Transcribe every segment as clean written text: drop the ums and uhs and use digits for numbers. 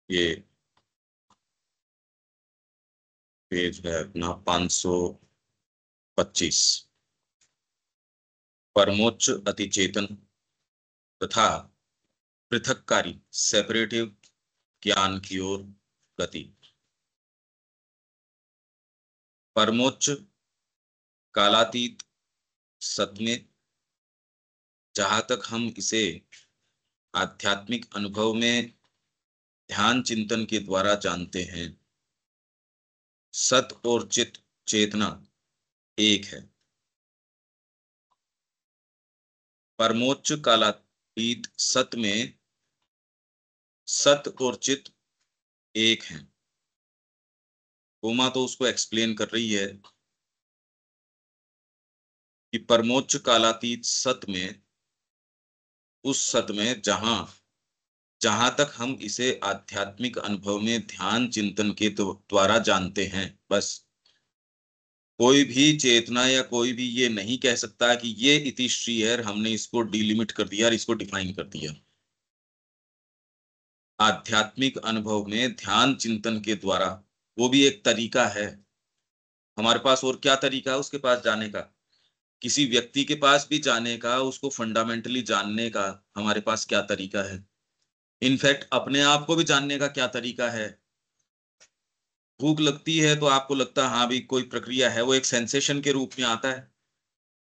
ये पेज है अपना 525। परमोच्च अतिचेतन तथा पृथक्कारी सेपरेटिव ज्ञान की ओर गति। परमोच्च कालातीत सत्य में जहां तक हम इसे आध्यात्मिक अनुभव में ध्यान चिंतन के द्वारा जानते हैं, सत और चित चेतना एक है। परमोच्च कालातीत सत में सत और चित एक है। उमा तो उसको एक्सप्लेन कर रही है कि परमोच्च कालातीत सत में, उस सत में जहां तक हम इसे आध्यात्मिक अनुभव में ध्यान चिंतन के द्वारा जानते हैं, बस कोई भी चेतना या कोई भी ये नहीं कह सकता कि ये इति श्री है, हमने इसको डिलिमिट कर दिया और इसको डिफाइन कर दिया। आध्यात्मिक अनुभव में ध्यान चिंतन के द्वारा, वो भी एक तरीका है। हमारे पास और क्या तरीका है उसके पास जाने का? किसी व्यक्ति के पास भी जाने का, उसको फंडामेंटली जानने का हमारे पास क्या तरीका है? इनफैक्ट अपने आप को भी जानने का क्या तरीका है? भूख लगती है तो आपको लगता है हाँ भी कोई प्रक्रिया है, वो एक सेंसेशन के रूप में आता है।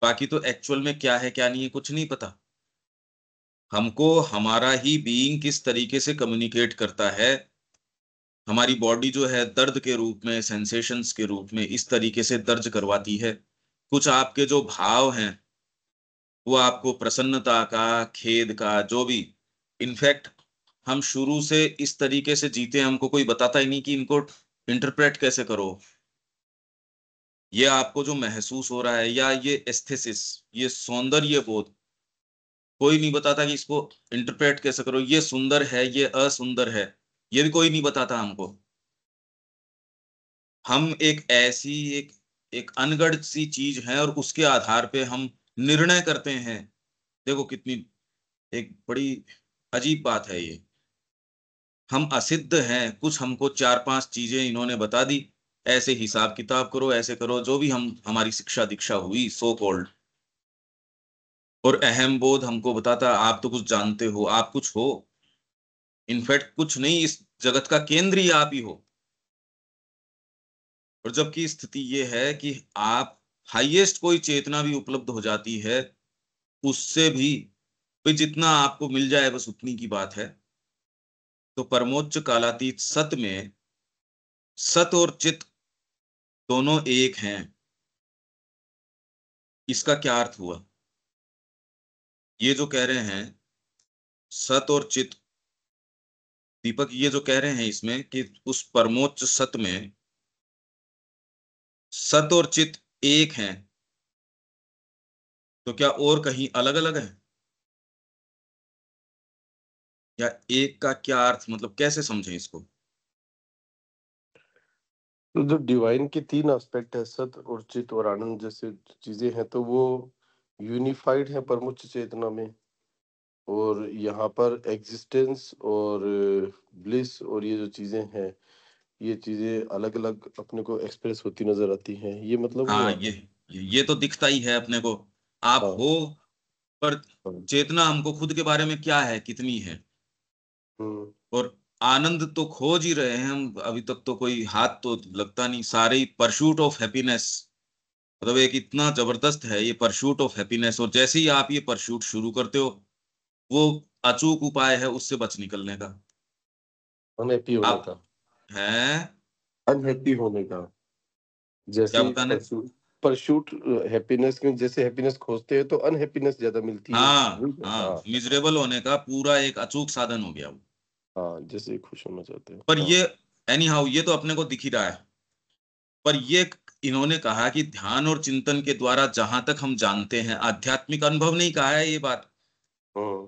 बाकी तो एक्चुअल में क्या है क्या नहीं है कुछ नहीं पता। हमको हमारा ही बीइंग किस तरीके से कम्युनिकेट करता है, हमारी बॉडी जो है दर्द के रूप में, सेंसेशंस के रूप में इस तरीके से दर्ज करवाती है। कुछ आपके जो भाव हैं वो आपको प्रसन्नता का, खेद का, जो भी, इनफैक्ट हम शुरू से इस तरीके से जीते, हमको कोई बताता ही नहीं कि इनको इंटरप्रेट कैसे करो। ये आपको जो महसूस हो रहा है, या ये एस्थेसिस, ये सौंदर्य बोध, कोई नहीं बताता कि इसको इंटरप्रेट कैसे करो। ये सुंदर है, ये असुंदर है, ये भी कोई नहीं बताता हमको। हम एक ऐसी एक अनगढ़ सी चीज है और उसके आधार पे हम निर्णय करते हैं। देखो कितनी एक बड़ी अजीब बात है ये। हम असिद्ध हैं, कुछ हमको चार पांच चीजें इन्होंने बता दी, ऐसे हिसाब किताब करो, ऐसे करो, जो भी हम हमारी शिक्षा दीक्षा हुई सो कॉल्ड, और अहम बोध हमको बताता आप तो कुछ जानते हो, आप कुछ हो। इनफैक्ट कुछ नहीं, इस जगत का केंद्र ही आप ही हो। और जबकि स्थिति ये है कि आप हाईएस्ट कोई चेतना भी उपलब्ध हो जाती है, उससे भी जितना आपको मिल जाए बस उतनी की बात है। तो परमोच्च कालातीत सत में सत और चित दोनों एक हैं। इसका क्या अर्थ हुआ? ये जो कह रहे हैं सत और चित, दीपक ये जो कह रहे हैं इसमें कि उस परमोच्च सत में सत और चित एक हैं, तो क्या और कहीं अलग अलग है? या एक का क्या अर्थ, मतलब कैसे समझें इसको? तो जो डिवाइन के तीन एस्पेक्ट है, सत और चित और आनंद जैसे चीजें हैं, तो वो यूनिफाइड है परमुच्च चेतना में। और यहाँ पर एग्जिस्टेंस और ब्लिस और ये जो चीजें हैं, ये चीजें अलग अलग अपने को एक्सप्रेस होती नजर आती हैं, ये मतलब हाँ, हुआ। ये तो दिखता ही है अपने को। आप हाँ। हो, पर हाँ। चेतना हमको खुद के बारे में क्या है, कितनी है। हम्म। और आनंद तो खोज ही रहे हैं हम, अभी तक तो कोई हाथ तो लगता नहीं। सारे ही परशूट ऑफ हैप्पीनेस, मतलब एक इतना जबरदस्त है ये परशूट ऑफ हैप्पीनेस। और जैसे ही आप ये परशूट शुरू करते हो, वो अचूक उपाय है उससे बच निकलने का। अनहैप्पी होने आप का। हैं अनहैप्पी होने का। क्या जैसे बताने? परशूट, परशूट हैप्पीनेस में जैसे हैप्पीनेस खोजते हैं तो अनहैप्पीनेस ज्यादा मिलती है। हाँ हाँ। हाँ, मिजरेबल होने का पूरा एक अचूक साधन हो गया वो। हाँ, जैसे खुश होना चाहते हैं। पर हाँ। ये एनी हाउ, ये तो अपने को दिख ही रहा है। पर ये इन्होंने कहा कि ध्यान और चिंतन के द्वारा जहां तक हम जानते हैं, आध्यात्मिक अनुभव नहीं कहा है ये बात। हम्म।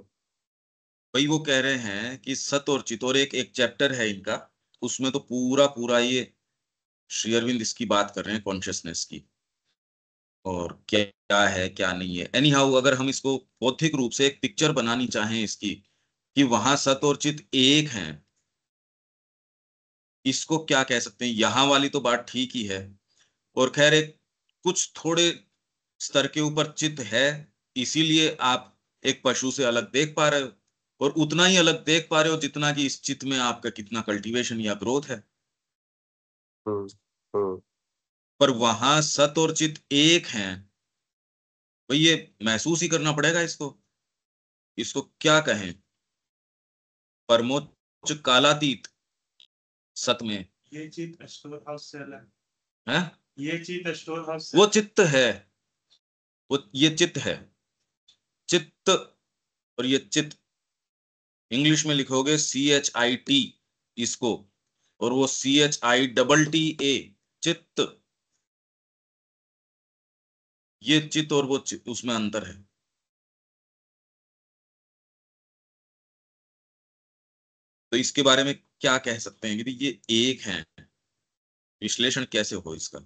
भाई वो कह रहे हैं कि सत और चित, और एक एक चैप्टर है इनका, उसमें तो पूरा पूरा ये श्री अरविंद इसकी बात कर रहे हैं, कॉन्शियसनेस की, और क्या क्या है क्या नहीं है। एनी हाउ, अगर हम इसको बौद्धिक रूप से एक पिक्चर बनानी चाहें इसकी, कि वहां सत और चित एक हैं, इसको क्या कह सकते हैं? यहाँ वाली तो बात ठीक ही है, और खैर एक कुछ थोड़े स्तर के ऊपर चित्त है, इसीलिए आप एक पशु से अलग देख पा रहे हो, और उतना ही अलग देख पा रहे हो जितना कि इस चित्त में आपका कितना कल्टीवेशन या ग्रोथ है। हम्म, हम्म, पर वहां सत और चित्त एक हैं, भाई ये महसूस ही करना पड़ेगा इसको। इसको क्या कहें? परमोच्च कालातीत सत में ये चित्त स्टोर हाउस से अलग है, ये चित्त स्टोर हाउस से वो चित्त है, वो ये चित्त है, चित्त, और ये चित्त इंग्लिश में लिखोगे CHIT इसको, और वो CHITTA, चित्त। ये चित्त और वो चित्त, उसमें अंतर है। तो इसके बारे में क्या कह सकते हैं कि भाई ये एक है, विश्लेषण कैसे हो इसका?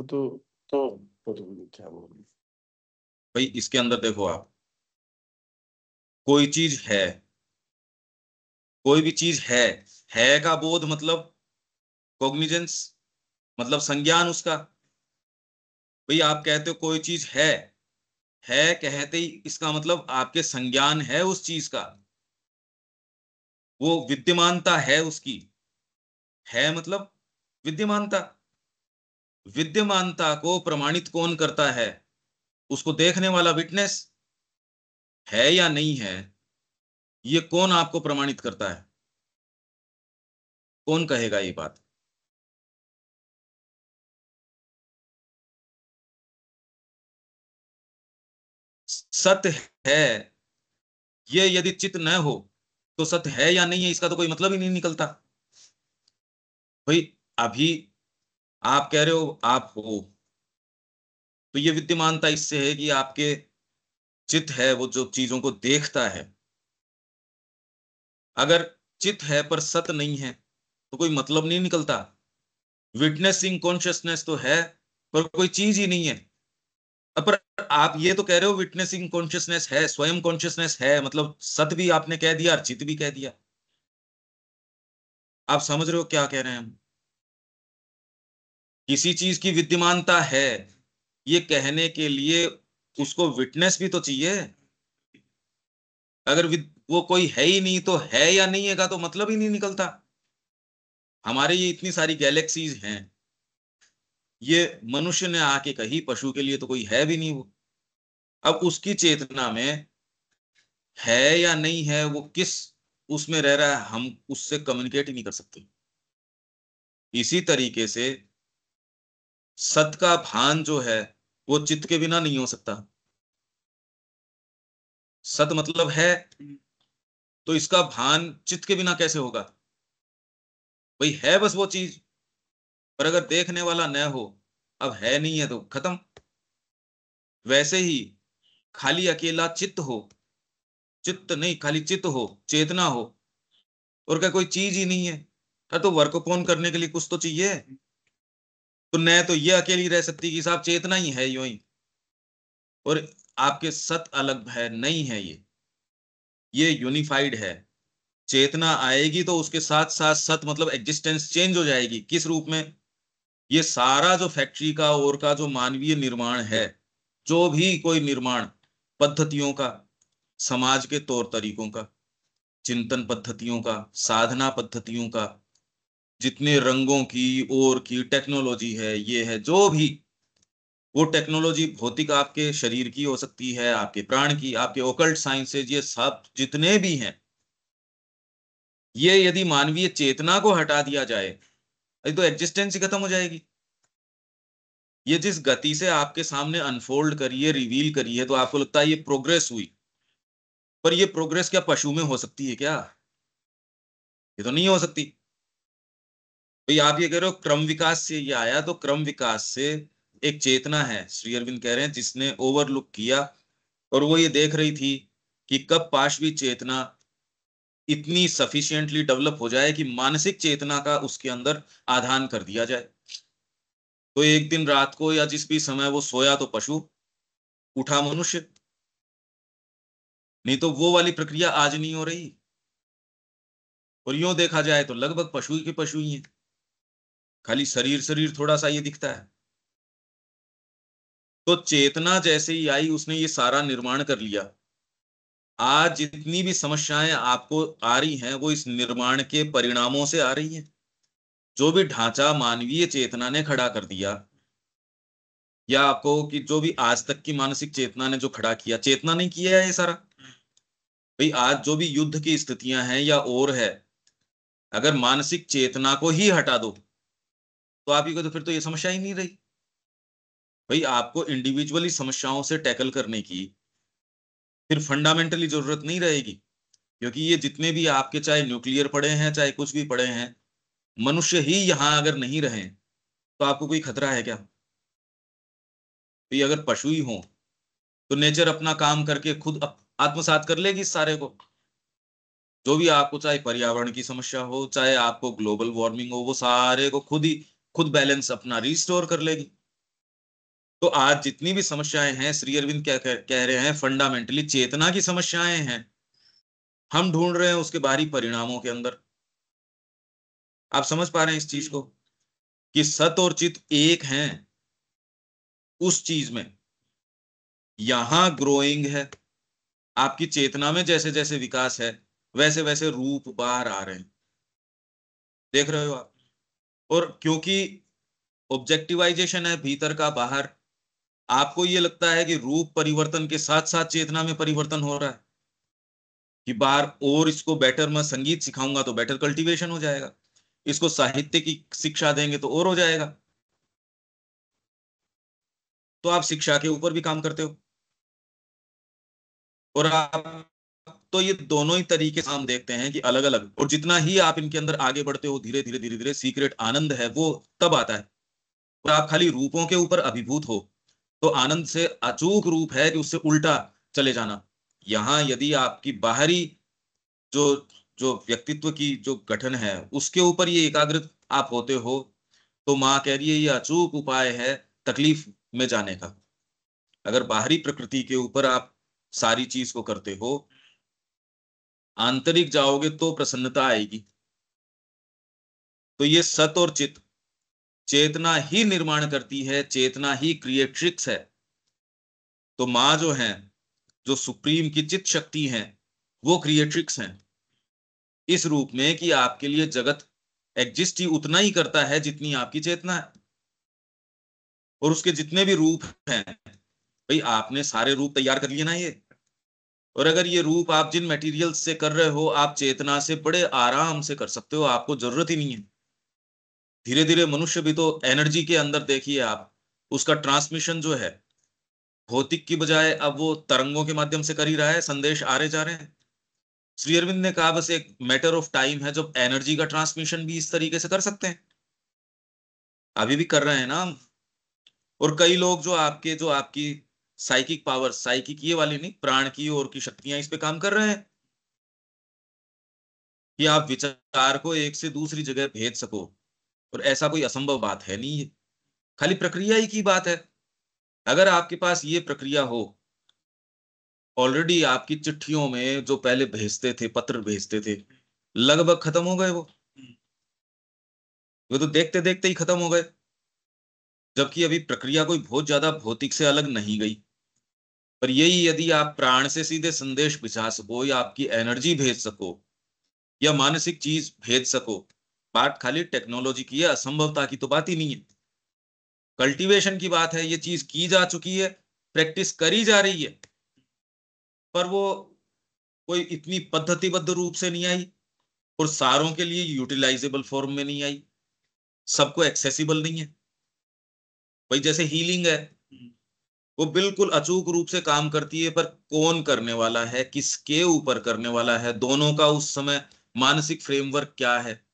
तो क्या बोलूं? भाई इसके अंदर देखो आप, कोई चीज है, कोई भी चीज है का बोध मतलब कॉग्निजेंस, मतलब संज्ञान उसका। भाई आप कहते हो कोई चीज है कहते ही इसका मतलब आपके संज्ञान है उस चीज का, वो विद्यमानता है उसकी, है मतलब विद्यमानता। विद्यमानता को प्रमाणित कौन करता है? उसको देखने वाला विटनेस। है या नहीं है, ये कौन आपको प्रमाणित करता है? कौन कहेगा ये बात? सत्य है, ये यदि चित्त न हो तो सत्य है या नहीं है इसका तो कोई मतलब ही नहीं निकलता। भाई अभी आप कह रहे हो आप हो, तो ये विद्यमानता इससे है कि आपके चित्त है वो जो चीजों को देखता है। अगर चित्त है पर सत्य नहीं है तो कोई मतलब नहीं निकलता। विटनेसिंग कॉन्शियसनेस तो है पर कोई चीज ही नहीं है। अब पर आप ये तो कह रहे हो विटनेसिंग कॉन्शियसनेस है, स्वयं कॉन्शियसनेस है, मतलब सत्य भी आपने कह दिया और चित्त भी कह दिया। आप समझ रहे हो क्या कह रहे हैं हम? किसी चीज की विद्यमानता है, ये कहने के लिए उसको विटनेस भी तो चाहिए। अगर वो कोई है ही नहीं तो है या नहीं है का तो मतलब ही नहीं निकलता। हमारे ये इतनी सारी गैलेक्सीज हैं, ये मनुष्य ने आके कही, पशु के लिए तो कोई है भी नहीं वो। अब उसकी चेतना में है या नहीं है, वो किस उसमें रह रहा है, हम उससे कम्युनिकेट ही नहीं कर सकते। इसी तरीके से सत का भान जो है वो चित्त के बिना नहीं हो सकता। सत मतलब है, तो इसका भान चित्त के बिना कैसे होगा? भाई है बस वो चीज, पर अगर देखने वाला न हो, अब है नहीं है तो खत्म। वैसे ही खाली अकेला चित्त हो, चित्त नहीं खाली चित्त हो, चेतना हो, और क्या कोई चीज ही नहीं है, तो वर्क ऑन करने के लिए कुछ तो चाहिए। तो न तो ये अकेली रह सकती कि साहब चेतना ही है यूं ही, और आपके सत अलग है, नहीं है ये यूनिफाइड है। चेतना आएगी तो उसके साथ साथ सत मतलब एग्जिस्टेंस चेंज हो जाएगी। किस रूप में? ये सारा जो फैक्ट्री का और का जो मानवीय निर्माण है, जो भी कोई निर्माण पद्धतियों का, समाज के तौर तरीकों का, चिंतन पद्धतियों का, साधना पद्धतियों का, जितने रंगों की और की टेक्नोलॉजी है, ये है जो भी, वो टेक्नोलॉजी भौतिक आपके शरीर की हो सकती है, आपके प्राण की, आपके ओकल्ट साइंसेज, ये सब जितने भी हैं, ये यदि मानवीय चेतना को हटा दिया जाए तो एग्जिस्टेंस ही खत्म हो जाएगी। ये जिस गति से आपके सामने अनफोल्ड करी है, रिवील करी है, तो आपको लगता है ये प्रोग्रेस हुई, पर ये प्रोग्रेस क्या पशु में हो सकती है क्या? ये तो नहीं हो सकती। भाई आप ये कह रहे हो क्रम विकास से ये आया, तो क्रम विकास से एक चेतना है, श्री अरविंद कह रहे हैं, जिसने ओवरलुक किया, और वो ये देख रही थी कि कब पाशवी चेतना इतनी सफिशिएंटली डेवलप हो जाए कि मानसिक चेतना का उसके अंदर आधान कर दिया जाए। तो एक दिन रात को या जिस भी समय वो सोया तो पशु, उठा मनुष्य, नहीं तो वो वाली प्रक्रिया आज नहीं हो रही। और यूं देखा जाए तो लगभग पशु ही के पशु ही हैं, खाली शरीर शरीर थोड़ा सा ये दिखता है। तो चेतना जैसे ही आई उसने ये सारा निर्माण कर लिया। आज जितनी भी समस्याएं आपको आ रही हैं वो इस निर्माण के परिणामों से आ रही हैं। जो भी ढांचा मानवीय चेतना ने खड़ा कर दिया, या आपको कि जो भी आज तक की मानसिक चेतना ने जो खड़ा किया, चेतना नहीं किया है ये सारा। भाई आज जो भी युद्ध की स्थितियां हैं या और है, अगर मानसिक चेतना को ही हटा दो तो आप ही को तो फिर तो ये समस्या ही नहीं रही। भाई आपको इंडिविजुअली समस्याओं से टैकल करने की फिर फंडामेंटली जरूरत नहीं रहेगी, क्योंकि ये जितने भी आपके चाहे न्यूक्लियर पड़े हैं चाहे कुछ भी पड़े हैं, मनुष्य ही यहां अगर नहीं रहे तो आपको कोई खतरा है क्या? तो ये अगर पशु ही हो तो नेचर अपना काम करके खुद आत्मसात कर लेगी इस सारे को। जो भी आपको चाहे पर्यावरण की समस्या हो चाहे आपको ग्लोबल वार्मिंग हो, वो सारे को खुद बैलेंस अपना रिस्टोर कर लेगी। तो आज जितनी भी समस्याएं हैं, श्री अरविंद क्या कह रहे हैं, फंडामेंटली चेतना की समस्याएं हैं। हम ढूंढ रहे हैं उसके बाहरी परिणामों के अंदर। आप समझ पा रहे हैं इस चीज को कि सत और चित एक हैं उस चीज में। यहां ग्रोइंग है, आपकी चेतना में जैसे जैसे विकास है वैसे वैसे रूप बाहर आ रहे हैं, देख रहे हो आप। और क्योंकि ऑब्जेक्टिवाइजेशन है भीतर का बाहर, आपको ये लगता है कि रूप परिवर्तन के साथ साथ चेतना में परिवर्तन हो रहा है कि बाहर, और इसको बेटर मैं संगीत सिखाऊंगा तो बेटर कल्टीवेशन हो जाएगा, इसको साहित्य की शिक्षा देंगे तो और हो जाएगा। तो आप शिक्षा के ऊपर भी काम करते हो, और आप तो ये दोनों ही तरीके से हम देखते हैं कि अलग अलग, और जितना ही आप इनके अंदर आगे बढ़ते हो धीरे धीरे धीरे धीरे सीक्रेट आनंद है वो तब आता है। और आप खाली रूपों के ऊपर अभिभूत हो तो आनंद से अचूक रूप है कि उससे उल्टा चले जाना। यहाँ यदि आपकी बाहरी जो जो व्यक्तित्व की जो गठन है उसके ऊपर ये एकाग्रत आप होते हो, तो माँ कह रही है ये अचूक उपाय है तकलीफ में जाने का। अगर बाहरी प्रकृति के ऊपर आप सारी चीज को करते हो, आंतरिक जाओगे तो प्रसन्नता आएगी। तो ये सत और चित, चेतना ही निर्माण करती है, चेतना ही क्रिएट्रिक्स है। तो माँ जो है, जो सुप्रीम की चित शक्ति है, वो क्रिएट्रिक्स है इस रूप में कि आपके लिए जगत एग्जिस्ट ही उतना ही करता है जितनी आपकी चेतना है। और उसके जितने भी रूप हैं, भाई आपने सारे रूप तैयार कर लिए ना ये। और अगर ये रूप आप जिन मटेरियल्स से कर रहे हो आप चेतना से बड़े आराम से कर सकते हो, आपको जरूरत ही नहीं है। धीरे धीरे मनुष्य भी तो एनर्जी के अंदर देखिए आप, उसका ट्रांसमिशन जो है भौतिक की बजाय अब वो तरंगों के माध्यम से कर ही रहा है, संदेश आ रहे जा रहे हैं। श्री अरविंद ने कहा बस एक मैटर ऑफ टाइम है जब एनर्जी का ट्रांसमिशन भी इस तरीके से कर सकते हैं। अभी भी कर रहे हैं ना हम। और कई लोग जो आपकी साइकिक पावर, साइकिक ये वाली नहीं, प्राण की और की शक्तियां इस पे काम कर रहे हैं कि आप विचार को एक से दूसरी जगह भेज सको। और ऐसा कोई असंभव बात है नहीं, ये खाली प्रक्रिया ही की बात है। अगर आपके पास ये प्रक्रिया हो, ऑलरेडी आपकी चिट्ठियों में जो पहले भेजते थे, पत्र भेजते थे, लगभग खत्म हो गए वो तो देखते देखते ही खत्म हो गए। जबकि अभी प्रक्रिया कोई बहुत ज्यादा भौतिक से अलग नहीं गई। पर यही यदि आप प्राण से सीधे संदेश भिजा सको या आपकी एनर्जी भेज सको या मानसिक चीज भेज सको, बात खाली टेक्नोलॉजी की है, असंभवता की तो बात ही नहीं है। कल्टीवेशन की बात है, ये चीज की जा चुकी है, प्रैक्टिस करी जा रही है, पर वो कोई इतनी पद्धतिबद्ध रूप से नहीं आई और सारों के लिए यूटिलाइजेबल फॉर्म में नहीं आई, सबको एक्सेसिबल नहीं है। भाई जैसे हीलिंग है, वो बिल्कुल अचूक रूप से काम करती है, पर कौन करने वाला है, किसके ऊपर करने वाला है, दोनों का उस समय मानसिक फ्रेमवर्क क्या है,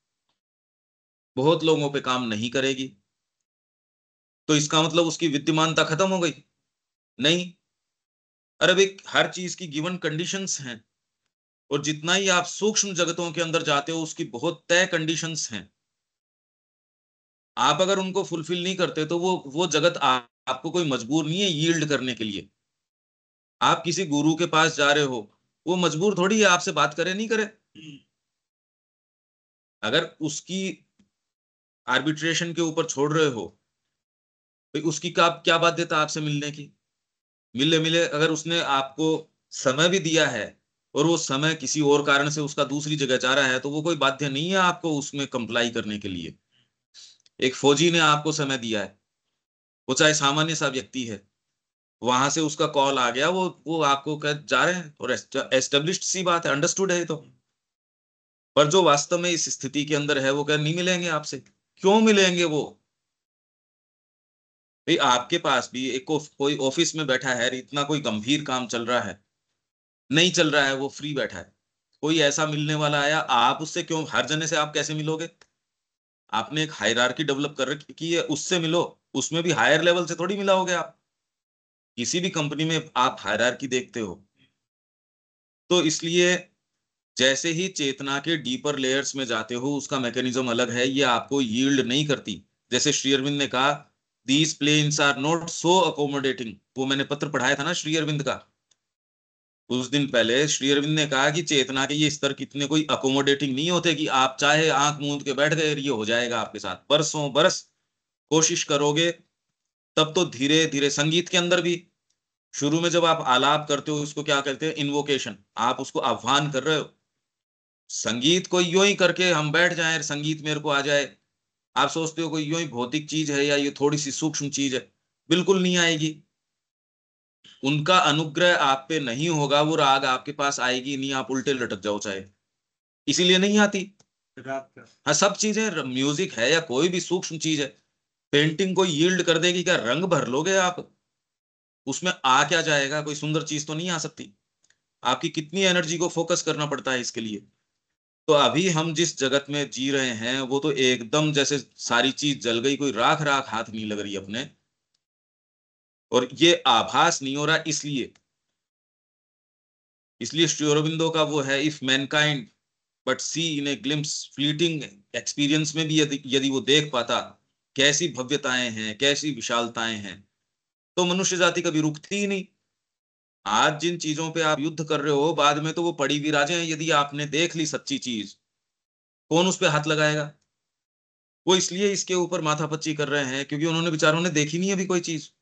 बहुत लोगों पे काम नहीं करेगी। तो इसका मतलब उसकी विद्यमानता खत्म हो गई? नहीं। अरे भाई हर चीज की गिवन कंडीशंस हैं, और जितना ही आप सूक्ष्म जगतों के अंदर जाते हो उसकी बहुत तय कंडीशंस हैं। आप अगर उनको फुलफिल नहीं करते तो वो जगत आपको कोई मजबूर नहीं है यील्ड करने के लिए। आप किसी गुरु के पास जा रहे हो, वो मजबूर थोड़ी है आपसे बात करे नहीं करे। अगर उसकी आर्बिट्रेशन के ऊपर छोड़ रहे हो, तो उसकी क्या क्या बाध्यता आपसे मिलने की। मिले मिले अगर उसने आपको समय भी दिया है और वो समय किसी और कारण से उसका दूसरी जगह जा रहा है, तो वो कोई बाध्य नहीं है आपको उसमें कंप्लाई करने के लिए। एक फौजी ने आपको समय दिया है, वो चाहे सामान्य सा व्यक्ति है, वहां से उसका कॉल आ गया, वो आपको कह जा रहे हैं, और एस्टेब्लिश्ड सी बात है, अंडरस्टूड है ये तो। पर जो वास्तव में इस स्थिति के अंदर है, वो कह नहीं मिलेंगे आपसे। क्यों मिलेंगे वो? भाई आपके पास भी एक कोई ऑफिस में बैठा है, इतना कोई गंभीर काम चल रहा है, नहीं चल रहा है, वो फ्री बैठा है, कोई ऐसा मिलने वाला आया, आप उससे क्यों, हर जने से आप कैसे मिलोगे? आपने एक हायरार्की डेवलप कर रखी की है, उससे मिलो। उसमें भी हायर लेवल से थोड़ी मिलाओगे आप। किसी भी कंपनी में आप हायरार्की देखते हो। तो इसलिए जैसे ही चेतना के डीपर लेयर्स में जाते हो, उसका मैकेनिज्म अलग है, ये आपको यील्ड नहीं करती। जैसे श्री अरविंद ने कहा, these planes are not so accommodating. वो मैंने पत्र पढ़ाया था ना श्री अरविंद का, उस दिन पहले श्री अरविंद ने कहा कि चेतना के ये स्तर कितने कोई अकोमोडेटिंग नहीं होते कि आप चाहे आंख मूंद के बैठ गए, ये हो जाएगा आपके साथ। बरसों बरस कोशिश करोगे, तब तो धीरे धीरे। संगीत के अंदर भी शुरू में जब आप आलाप करते हो, उसको क्या कहते हैं, इन्वोकेशन, आप उसको आह्वान कर रहे हो। संगीत कोई यूं ही करके हम बैठ जाएं, संगीत मेरे को आ जाए, आप सोचते हो कोई यूं ही भौतिक चीज है या ये थोड़ी सी सूक्ष्म चीज है, बिल्कुल नहीं आएगी। उनका अनुग्रह आप पे नहीं होगा, वो राग आपके पास आएगी नहीं, आप उल्टे लटक जाओ चाहे, इसीलिए नहीं आती। रात का हाँ, सब चीजें, म्यूजिक है या कोई भी सूक्ष्म चीज है, पेंटिंग को यील्ड कर देगी क्या? रंग भर लोगे आप, उसमें आ क्या जाएगा? कोई सुंदर चीज तो नहीं आ सकती। आपकी कितनी एनर्जी को फोकस करना पड़ता है इसके लिए। तो अभी हम जिस जगत में जी रहे हैं, वो तो एकदम जैसे सारी चीज जल गई, कोई राख राख हाथ नहीं लग रही अपने, और ये आभास नहीं हो रहा। इसलिए इसलिए श्री अरविंदो का वो है, if mankind but see in a glimpse, fleeting experience में भी यदि यदि वो देख पाता कैसी भव्यताएं हैं, कैसी विशालताएं हैं, तो मनुष्य जाति कभी रुकती ही नहीं। आज जिन चीजों पे आप युद्ध कर रहे हो, बाद में तो वो पड़ी विराजे हैं। यदि आपने देख ली सच्ची चीज, कौन उस पे हाथ लगाएगा? वो इसलिए इसके ऊपर माथापच्ची कर रहे हैं क्योंकि उन्होंने, बेचारों ने देखी नहीं अभी कोई चीज।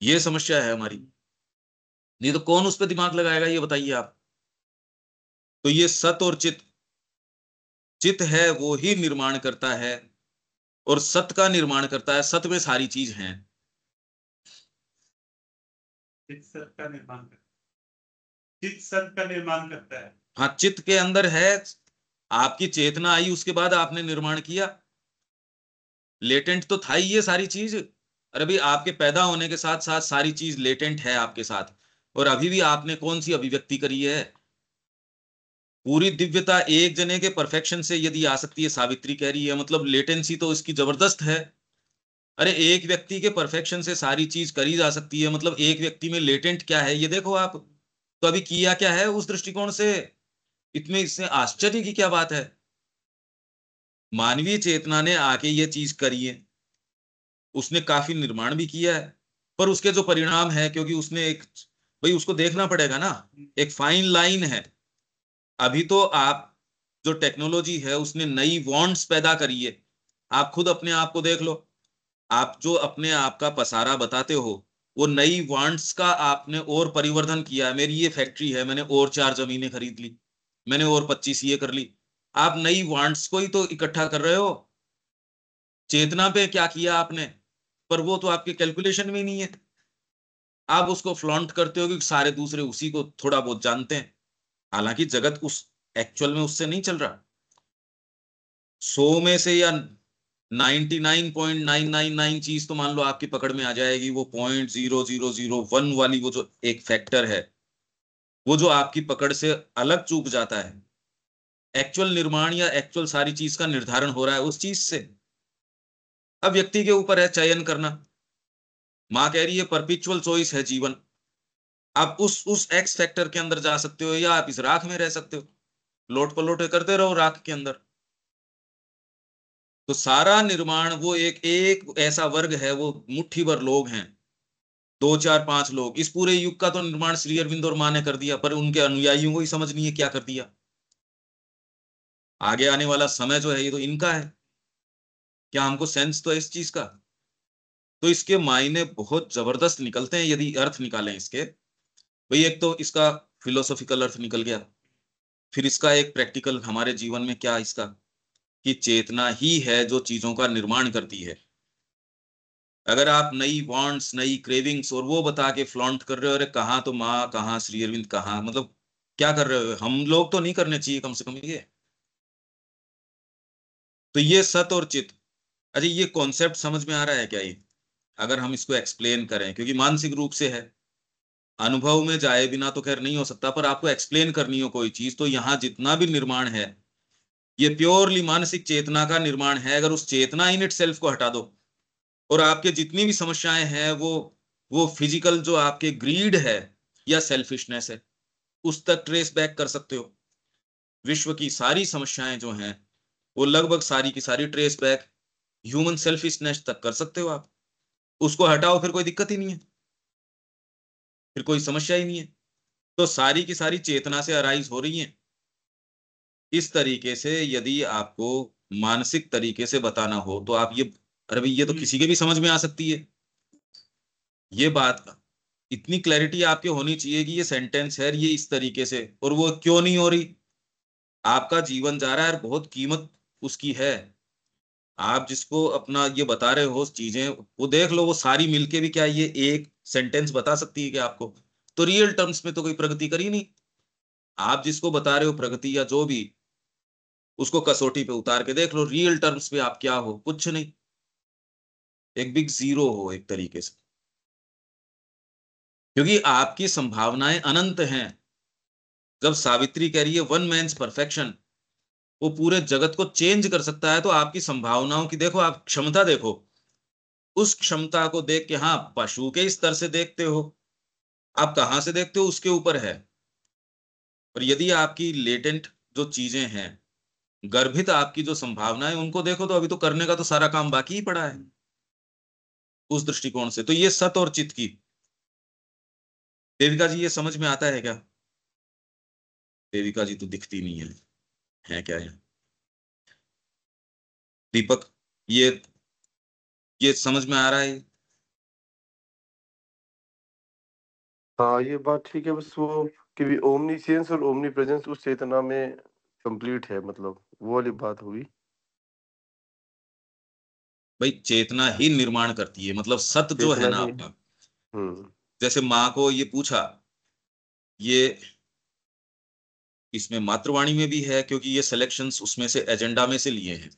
ये समस्या है हमारी। नहीं तो कौन उस पर दिमाग लगाएगा, ये बताइए आप। तो ये सत और चित, चित है वो ही निर्माण करता है, और सत का निर्माण करता है। सत में सारी चीज है। चित सत का निर्माण करता है, चित सत का निर्माण करता है। हाँ, चित्त के अंदर है। आपकी चेतना आई, उसके बाद आपने निर्माण किया। लेटेंट तो था ही ये सारी चीज। अरे भाई, आपके पैदा होने के साथ साथ सारी चीज लेटेंट है आपके साथ। और अभी भी आपने कौन सी अभिव्यक्ति करी है? पूरी दिव्यता एक जने के परफेक्शन से यदि आ सकती है, सावित्री कह रही है, मतलब लेटेंसी तो इसकी जबरदस्त है। अरे एक व्यक्ति के परफेक्शन से सारी चीज करी जा सकती है, मतलब एक व्यक्ति में लेटेंट क्या है ये देखो आप। तो अभी किया क्या है उस दृष्टिकोण से, इतने इससे आश्चर्य की क्या बात है? मानवीय चेतना ने आके ये चीज करी है, उसने काफी निर्माण भी किया है। पर उसके जो परिणाम है, क्योंकि उसने एक, भाई उसको देखना पड़ेगा ना, एक फाइन लाइन है। अभी तो आप, जो टेक्नोलॉजी है उसने नई वांट्स पैदा करी है। आप खुद अपने आप को देख लो, आप जो अपने आप का पसारा बताते हो, वो नई वांट्स का आपने और परिवर्धन किया है। मेरी ये फैक्ट्री है, मैंने और 4 जमीनें खरीद ली, मैंने और 25 ये कर ली। आप नई वांट्स को ही तो इकट्ठा कर रहे हो। चेतना पे क्या किया आपने? पर वो तो आपके कैलकुलेशन में ही नहीं है। आप उसको फ्लॉन्ट करते हो कि सारे दूसरे उसी को थोड़ा बहुत जानते हैं, हालांकि जगत उस एक्चुअल में उससे नहीं चल रहा। 100 में से या 99.999 चीज तो मान लो आपकी पकड़ में आ जाएगी, वो 0.0001 वाली वो जो एक फैक्टर है, वो जो आपकी पकड़ से अलग चूक जाता है। एक्चुअल निर्माण या एक्चुअल सारी चीज का निर्धारण हो रहा है उस चीज से। अब व्यक्ति के ऊपर है चयन करना। माँ कह रही है परपिचुअल चॉइस है जीवन। आप उस एक्स फैक्टर के अंदर जा सकते हो, या आप इस राख में रह सकते हो, लोट पलोटे करते रहो राख के अंदर। तो सारा निर्माण, वो एक एक ऐसा वर्ग है, वो मुट्ठी भर लोग हैं 2 4 5 लोग, इस पूरे युग का तो निर्माण श्री अरविंद और माँ ने कर दिया, पर उनके अनुयायियों को ही समझ नहीं है क्या कर दिया। आगे आने वाला समय जो है ये तो इनका है, क्या हमको सेंस तो है इस चीज का? तो इसके मायने बहुत जबरदस्त निकलते हैं यदि अर्थ निकालें इसके। भाई एक तो इसका फिलोसॉफिकल अर्थ निकल गया, फिर इसका एक प्रैक्टिकल हमारे जीवन में क्या इसका, कि चेतना ही है जो चीजों का निर्माण करती है। अगर आप नई वांट्स, नई क्रेविंग्स और वो बता के फ्लॉन्ट कर रहे हो, अरे कहाँ तो माँ, कहाँ श्री अरविंद, कहाँ, मतलब क्या कर रहे हो? हम लोग तो नहीं करने चाहिए कम से कम ये। तो ये सत और चित, अच्छा ये कॉन्सेप्ट समझ में आ रहा है क्या ये? अगर हम इसको एक्सप्लेन करें, क्योंकि मानसिक रूप से है, अनुभव में जाए बिना तो खैर नहीं हो सकता, पर आपको एक्सप्लेन करनी हो कोई चीज, तो यहाँ जितना भी निर्माण है ये प्योरली मानसिक चेतना का निर्माण है। अगर उस चेतना इन इट सेल्फ को हटा दो, और आपके जितनी भी समस्याएं हैं वो फिजिकल जो आपके ग्रीड है या सेल्फिशनेस है, उस तक ट्रेस बैक कर सकते हो। विश्व की सारी समस्याएं जो हैं वो लगभग सारी की सारी ट्रेस बैक ह्यूमन सेल्फिशनेस तक कर सकते हो आप। उसको हटाओ फिर कोई दिक्कत ही नहीं है, फिर कोई समस्या ही नहीं है। तो सारी की सारी चेतना से अराइज हो रही है। इस तरीके से यदि आपको मानसिक तरीके से बताना हो तो आप ये, अरे भाई ये तो किसी के भी समझ में आ सकती है ये बात, इतनी क्लैरिटी आपके होनी चाहिए कि ये सेंटेंस है ये इस तरीके से, और वो क्यों नहीं हो रही? आपका जीवन जा रहा है और बहुत कीमत उसकी है। आप जिसको अपना ये बता रहे हो चीजें, वो देख लो, वो सारी मिलके भी क्या ये एक सेंटेंस बता सकती है क्या आपको? तो रियल टर्म्स में तो कोई प्रगति करी नहीं। आप जिसको बता रहे हो प्रगति या जो भी, उसको कसौटी पे उतार के देख लो, रियल टर्म्स पे आप क्या हो? कुछ नहीं, एक बिग जीरो हो एक तरीके से, क्योंकि आपकी संभावनाएं अनंत हैं। जब सावित्री कह रही है वन मैन्स परफेक्शन, वो पूरे जगत को चेंज कर सकता है, तो आपकी संभावनाओं की देखो, आप क्षमता देखो। उस क्षमता को देख के, हाँ पशु के स्तर से देखते हो, आप कहां से देखते हो उसके ऊपर है। और यदि आपकी लेटेंट जो चीजें हैं, गर्भित आपकी जो संभावना है, उनको देखो, तो अभी तो करने का तो सारा काम बाकी ही पड़ा है। उस दृष्टिकोण से तो ये सत और चित की, देविका जी ये समझ में आता है क्या? देविका जी तो दिखती नहीं है क्या है? दीपक, ये समझ में आ रहा है? हाँ ये बात ठीक है, बस वो कि ओमनीसियंस और ओमनी प्रेजेंस उस चेतना में कंप्लीट है, मतलब वो वाली बात हुई। भाई चेतना ही निर्माण करती है, मतलब सत जो है चेतना ना ही। आपका, हम्म। जैसे माँ को ये पूछा, ये इसमें मातृवाणी में भी है, क्योंकि ये सिलेक्शंस उसमें से एजेंडा में से लिए हैं,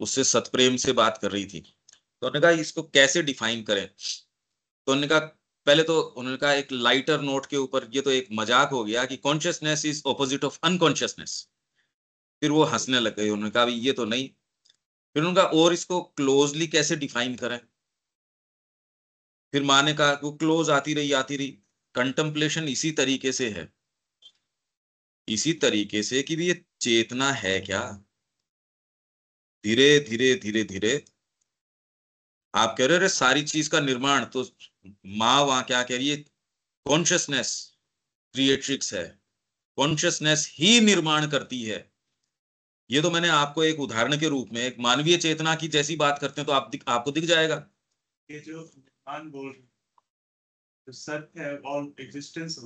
उससे सतप्रेम से बात कर रही थी। तो उन्होंने कहा इसको कैसे डिफाइन करें? तो उन्होंने कहा, पहले तो उन्होंने कहा एक लाइटर नोट के ऊपर, ये तो एक मजाक हो गया कि consciousness is opposite of unconsciousness. फिर वो हंसने लग गए, उन्होंने कहा ये तो नहीं। फिर उन्होंने कहा और इसको क्लोजली कैसे डिफाइन करें? फिर माँ ने कहा, वो क्लोज आती रही, कंtemplation इसी तरीके से है, इसी तरीके से कि भी ये चेतना है क्या। धीरे धीरे धीरे धीरे आप कह रहे हो सारी चीज का निर्माण, तो माँ वहां क्या कह रही है? कॉन्शियसनेस क्रिएट्रिक्स है, कॉन्शियसनेस ही निर्माण करती है। ये तो मैंने आपको एक उदाहरण के रूप में एक मानवीय चेतना की जैसी बात करते हैं तो आपको दिख जाएगा। ये जो मान बोल रहे हैं, जो सत्य है ऑल एग्जिस्टेंस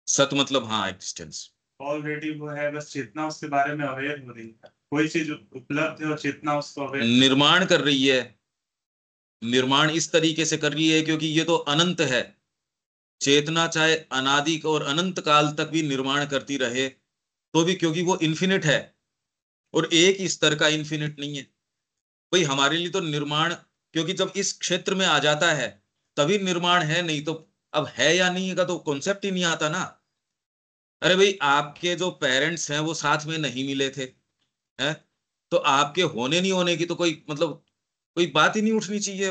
सत मतलब हाँ एग्जिस्टेंस, ऑलरेडी वो है, बस चेतना उसके बारे में अवेयर हो रही है। कोई चीज उपलब्ध है और चेतना उसको अवेयर निर्माण कर रही है। निर्माण इस तरीके से कर रही है क्योंकि ये तो अनंत है। चेतना चाहे अनादि और अनंत काल तक भी निर्माण करती रहे तो भी, क्योंकि वो इन्फिनिट है, और एक ही स्तर का इन्फिनिट नहीं है। भाई हमारे लिए तो निर्माण, क्योंकि जब इस क्षेत्र में आ जाता है तभी निर्माण है, नहीं तो अब है या नहीं का तो कॉन्सेप्ट ही नहीं आता ना। अरे भाई आपके जो पेरेंट्स हैं वो साथ में नहीं मिले थे, हैं, तो आपके होने नहीं होने की तो कोई मतलब कोई बात ही नहीं उठनी चाहिए।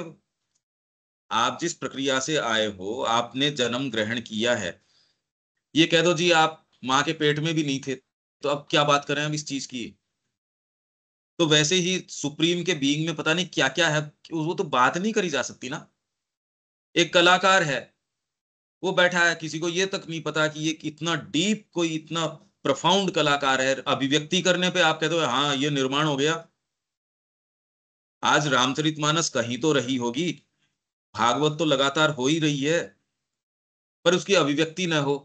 आप जिस प्रक्रिया से आए हो, आपने जन्म ग्रहण किया है, ये कह दो जी आप माँ के पेट में भी नहीं थे, तो अब क्या बात करें हम इस चीज की? तो वैसे ही सुप्रीम के बीइंग में पता नहीं क्या क्या है, वो तो बात नहीं करी जा सकती ना। एक कलाकार है, वो बैठा है, किसी को ये तक नहीं पता कि ये कितना डीप, कोई इतना प्रोफाउंड कलाकार है। अभिव्यक्ति करने पे आप कहते हो हाँ ये निर्माण हो गया। आज रामचरितमानस कहीं तो रही होगी, भागवत तो लगातार हो ही रही है, पर उसकी अभिव्यक्ति न हो।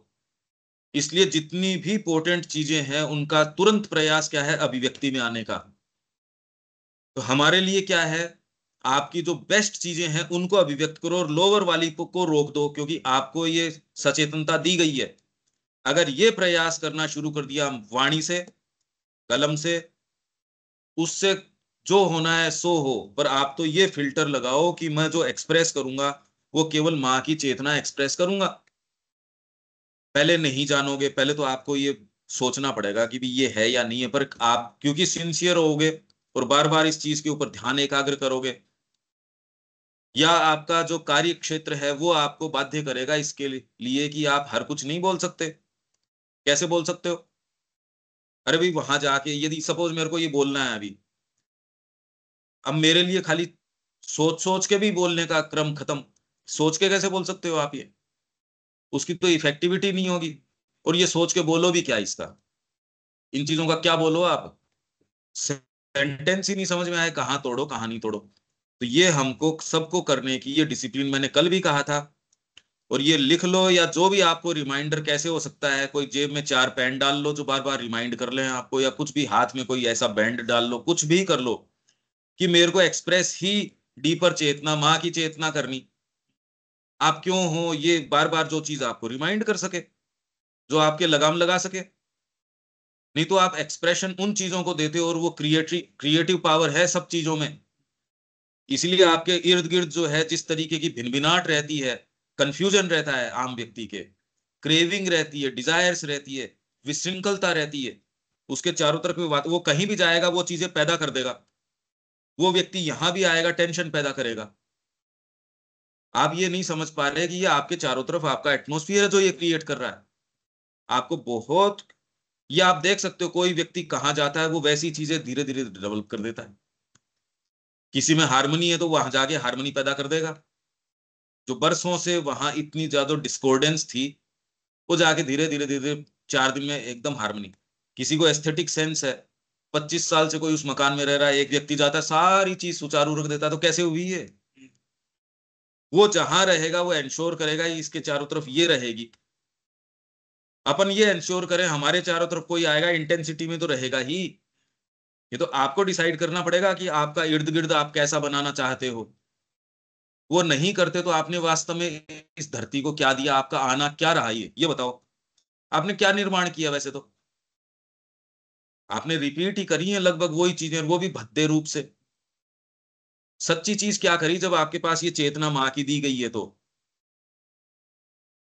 इसलिए जितनी भी पोटेंट चीजें हैं उनका तुरंत प्रयास क्या है, अभिव्यक्ति में आने का। तो हमारे लिए क्या है, आपकी जो बेस्ट चीजें हैं उनको अभिव्यक्त करो और लोअर वाली को रोक दो, क्योंकि आपको ये सचेतनता दी गई है। अगर ये प्रयास करना शुरू कर दिया वाणी से, कलम से, उससे जो होना है सो हो, पर आप तो ये फिल्टर लगाओ कि मैं जो एक्सप्रेस करूंगा वो केवल माँ की चेतना एक्सप्रेस करूंगा। पहले नहीं जानोगे, पहले तो आपको ये सोचना पड़ेगा कि भी ये है या नहीं है, पर आप क्योंकि सिंसियर होगे और बार बार इस चीज के ऊपर ध्यान एकाग्र करोगे, या आपका जो कार्य क्षेत्र है वो आपको बाध्य करेगा इसके लिए कि आप हर कुछ नहीं बोल सकते। कैसे बोल सकते हो? अरे भाई वहां जाके यदि सपोज मेरे को ये बोलना है अभी, अब मेरे लिए खाली सोच सोच के भी बोलने का क्रम खत्म। सोच के कैसे बोल सकते हो आप ये? उसकी तो इफेक्टिविटी नहीं होगी। और ये सोच के बोलो भी क्या इसका? इन चीजों का क्या बोलो आप? सेंटेंस ही नहीं समझ में आए, कहाँ तोड़ो कहाँ नहीं तोड़ो। तो ये हमको सबको करने की ये डिसिप्लिन मैंने कल भी कहा था। और ये लिख लो, या जो भी आपको रिमाइंडर कैसे हो सकता है, कोई जेब में 4 पेन डाल लो जो बार बार रिमाइंड कर ले आपको, या कुछ भी हाथ में कोई ऐसा बैंड डाल लो, कुछ भी कर लो कि मेरे को एक्सप्रेस ही डीपर चेतना, माँ की चेतना करनी। आप क्यों हो, ये बार बार जो चीज आपको रिमाइंड कर सके, जो आपके लगाम लगा सके। नहीं तो आप एक्सप्रेशन उन चीजों को देते हो, और वो क्रिएटिव पावर है सब चीजों में। इसलिए आपके इर्द गिर्द जो है जिस तरीके की भिनभिनाहट रहती है, कंफ्यूजन रहता है आम व्यक्ति के, क्रेविंग रहती है, डिजायर्स रहती है, विशृंखलता रहती है, उसके चारों तरफ में बात, वो कहीं भी जाएगा वो चीजें पैदा कर देगा। वो व्यक्ति यहां भी आएगा, टेंशन पैदा करेगा। आप ये नहीं समझ पा रहे कि ये आपके चारों तरफ आपका एटमोस्फियर है जो ये क्रिएट कर रहा है। आपको बहुत, ये आप देख सकते हो कोई व्यक्ति कहां जाता है वो वैसी चीजें धीरे धीरे डेवलप कर देता है। किसी में हार्मनी है तो वहां जाके हार्मनी पैदा कर देगा। जो बरसों से वहां इतनी ज्यादा डिस्कॉर्डेंस थी, वो जाके धीरे धीरे धीरे 4 दिन में एकदम हार्मनी। किसी को एस्थेटिक सेंस है, 25 साल से कोई उस मकान में रह रहा है, एक व्यक्ति जाता है सारी चीज सुचारू रख देता है, तो कैसे हुई है? वो जहां रहेगा वो इंश्योर करेगा इसके चारों तरफ ये रहेगी। अपन ये इंश्योर करें हमारे चारों तरफ कोई आएगा, इंटेंसिटी में तो रहेगा ही। ये तो आपको डिसाइड करना पड़ेगा कि आपका इर्द गिर्द आप कैसा बनाना चाहते हो। वो नहीं करते तो आपने वास्तव में इस धरती को क्या दिया? आपका आना क्या रहा? ये बताओ, आपने क्या निर्माण किया? वैसे तो आपने रिपीट ही करी है लगभग वही चीजें, वो भी भद्दे रूप से। सच्ची चीज क्या करी जब आपके पास ये चेतना माँ की दी गई है? तो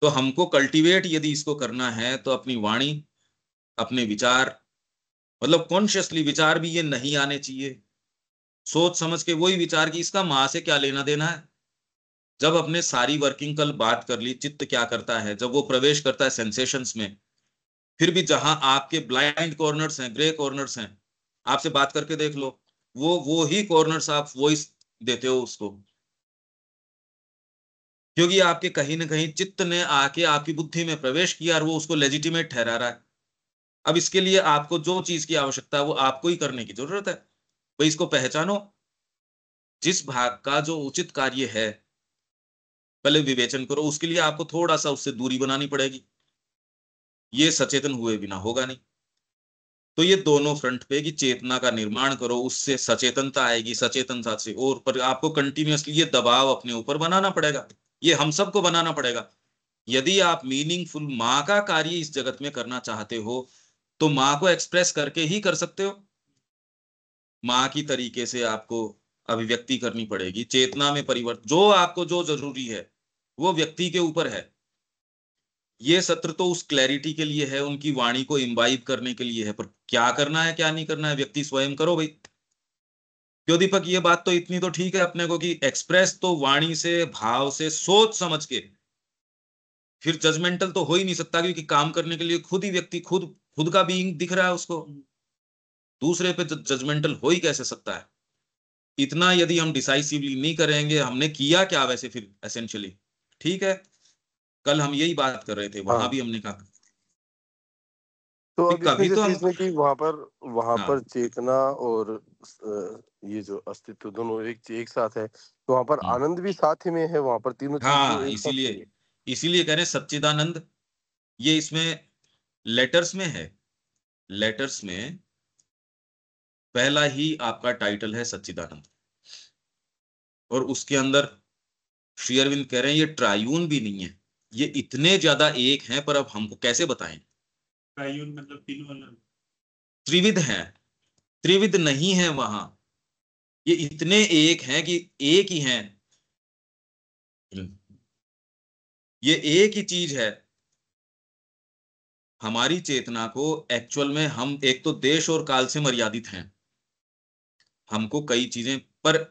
हमको कल्टीवेट यदि इसको करना है तो अपनी वाणी, अपने विचार, मतलब कॉन्शियसली विचार भी ये नहीं आने चाहिए। सोच समझ के वही विचार की इसका माँ से क्या लेना देना है। जब अपने सारी वर्किंग कल बात कर ली, चित्त क्या करता है जब वो प्रवेश करता है सेंसेशंस में, फिर भी जहां आपके ब्लाइंड कॉर्नर्स हैं, ग्रे कॉर्नर्स हैं, आपसे बात करके देख लो, वो ही कॉर्नर्स आप वॉइस देते हो उसको, क्योंकि आपके कहीं ना कहीं चित्त ने आके आपकी बुद्धि में प्रवेश किया और वो उसको लेजिटिमेट ठहरा रहा है। अब इसके लिए आपको जो चीज की आवश्यकता है वो आपको ही करने की जरूरत है। भाई इसको पहचानो, जिस भाग का जो उचित कार्य है पहले विवेचन करो, उसके लिए आपको थोड़ा सा उससे दूरी बनानी पड़ेगी। ये सचेतन हुए बिना होगा नहीं। तो ये दोनों फ्रंट पे कि चेतना का निर्माण करो, उससे सचेतनता आएगी, सचेतनता से, और पर आपको कंटिन्यूअसली ये दबाव अपने ऊपर बनाना पड़ेगा। ये हम सबको बनाना पड़ेगा। यदि आप मीनिंगफुल माँ का कार्य इस जगत में करना चाहते हो तो माँ को एक्सप्रेस करके ही कर सकते हो। माँ की तरीके से आपको अभिव्यक्ति करनी पड़ेगी, चेतना में परिवर्तन, जो आपको जो जरूरी है वो व्यक्ति के ऊपर है। ये सत्र तो उस क्लैरिटी के लिए है, उनकी वाणी को इम्बाइब करने के लिए है, पर क्या करना है क्या नहीं करना है व्यक्ति स्वयं करो भाई। क्यों दीपक, ये बात तो इतनी तो ठीक है अपने को कि एक्सप्रेस तो वाणी से, भाव से, सोच समझ के, फिर जजमेंटल तो हो ही नहीं सकता, क्योंकि काम करने के लिए खुद ही व्यक्ति खुद खुद का बीइंग दिख रहा है उसको, दूसरे पे जजमेंटल हो ही कैसे सकता है? इतना यदि हम डिसाइसिवली नहीं करेंगे, हमने किया क्या वैसे फिर एसेंशियली? ठीक है, कल हम यही बात कर रहे थे, वहां हाँ। भी हमने कहा तो कि अब इसमें कभी तो जैसे हम, इसमें कि वहां हाँ पर चेतना और ये जो अस्तित्व दोनों एक साथ है, तो वहां पर हम्म, आनंद भी साथ ही में है, वहां पर तीनों चीज तो हाँ, एक साथ ही है। इसीलिए इसीलिए कह रहे हैं सच्चिदानंद, ये इसमें लेटर्स में है, लेटर्स में पहला ही आपका टाइटल है सच्चिदानंद, और उसके अंदर श्री अरविंद कह रहे हैं ये ट्रायून भी नहीं है, ये इतने ज्यादा एक हैं, पर अब हमको कैसे बताएं। ट्रायून मतलब तीनों अलग। त्रिविध हैं, त्रिविध नहीं है वहां, ये इतने एक हैं कि एक ही हैं, ये एक ही चीज है। हमारी चेतना को एक्चुअल में हम एक तो देश और काल से मर्यादित हैं, हमको कई चीजें, पर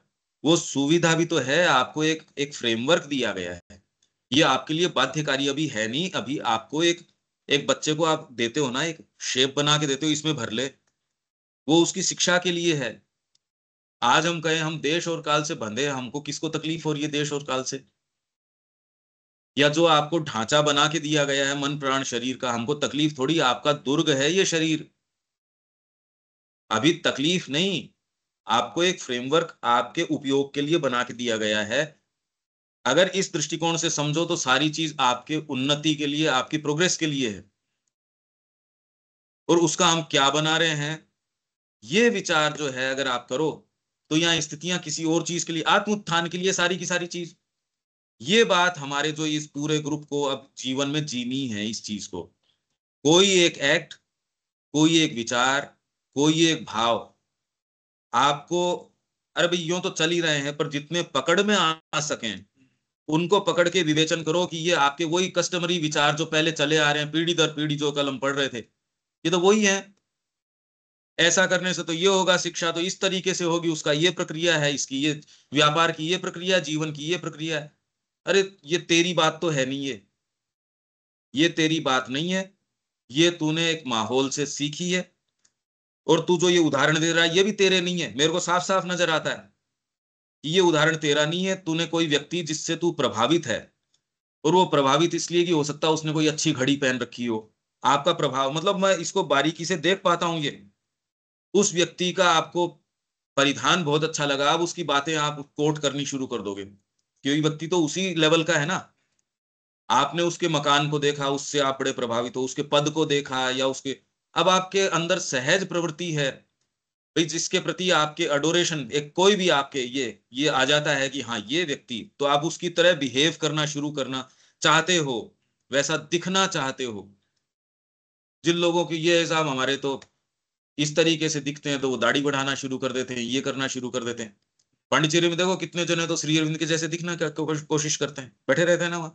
वो सुविधा भी तो है, आपको एक एक फ्रेमवर्क दिया गया है, ये आपके लिए बाध्यकारी अभी है नहीं, अभी आपको एक एक बच्चे को आप देते हो ना, एक शेप बना के देते हो, इसमें भर ले, वो उसकी शिक्षा के लिए है। आज हम कहें हम देश और काल से बंधे हैं, हमको किसको तकलीफ हो रही है देश और काल से, या जो आपको ढांचा बना के दिया गया है मन प्राण शरीर का, हमको तकलीफ थोड़ी, आपका दुर्ग है ये शरीर, अभी तकलीफ नहीं, आपको एक फ्रेमवर्क आपके उपयोग के लिए बना के दिया गया है। अगर इस दृष्टिकोण से समझो तो सारी चीज आपके उन्नति के लिए, आपकी प्रोग्रेस के लिए है, और उसका हम क्या बना रहे हैं, ये विचार जो है अगर आप करो, तो यहाँ स्थितियां किसी और चीज के लिए, आत्म उत्थान के लिए सारी की सारी चीज, ये बात हमारे जो इस पूरे ग्रुप को अब जीवन में जीनी है, इस चीज को, कोई एक एक्ट, कोई एक विचार, कोई एक भाव आपको, अरे भाई यूं तो चल ही रहे हैं, पर जितने पकड़ में आ सकें उनको पकड़ के विवेचन करो कि ये आपके वही कस्टमरी विचार जो पहले चले आ रहे हैं पीढ़ी दर पीढ़ी, जो कल हम पढ़ रहे थे, ये तो वही है, ऐसा करने से तो ये होगा, शिक्षा तो इस तरीके से होगी, उसका ये प्रक्रिया है, इसकी ये व्यापार की ये प्रक्रिया, जीवन की ये प्रक्रिया है। अरे ये तेरी बात तो है नहीं, ये तेरी बात नहीं है, ये तूने एक माहौल से सीखी है, और तू जो ये उदाहरण दे रहा है ये भी तेरे नहीं है, मेरे को साफ साफ नजर आता है कि ये उदाहरण तेरा नहीं है, तूने कोई व्यक्ति जिससे तू प्रभावित है, और वो प्रभावित इसलिए कि हो सकता है उसने कोई अच्छी घड़ी पहन रखी हो, आपका प्रभाव, मतलब मैं इसको बारीकी से देख पाता हूं, ये उस व्यक्ति का आपको परिधान बहुत अच्छा लगा, अब उसकी बातें आप कोट करनी शुरू कर दोगे, क्योंकि व्यक्ति तो उसी लेवल का है ना, आपने उसके मकान को देखा, उससे आप बड़े प्रभावित हो, उसके पद को देखा, या उसके, अब आपके अंदर सहज प्रवृत्ति है भाई, जिसके प्रति आपके अडोरेशन, एक कोई भी आपके ये आ जाता है कि हाँ ये व्यक्ति, तो आप उसकी तरह बिहेव करना शुरू करना चाहते हो, वैसा दिखना चाहते हो। जिन लोगों की ये हिसाब हमारे तो इस तरीके से दिखते हैं, तो वो दाढ़ी बढ़ाना शुरू कर देते हैं, ये करना शुरू कर देते हैं। पांडिचेरी में देखो कितने जने तो श्री अरविंद के जैसे दिखना क्या कोशिश करते हैं, बैठे रहते हैं ना वहां,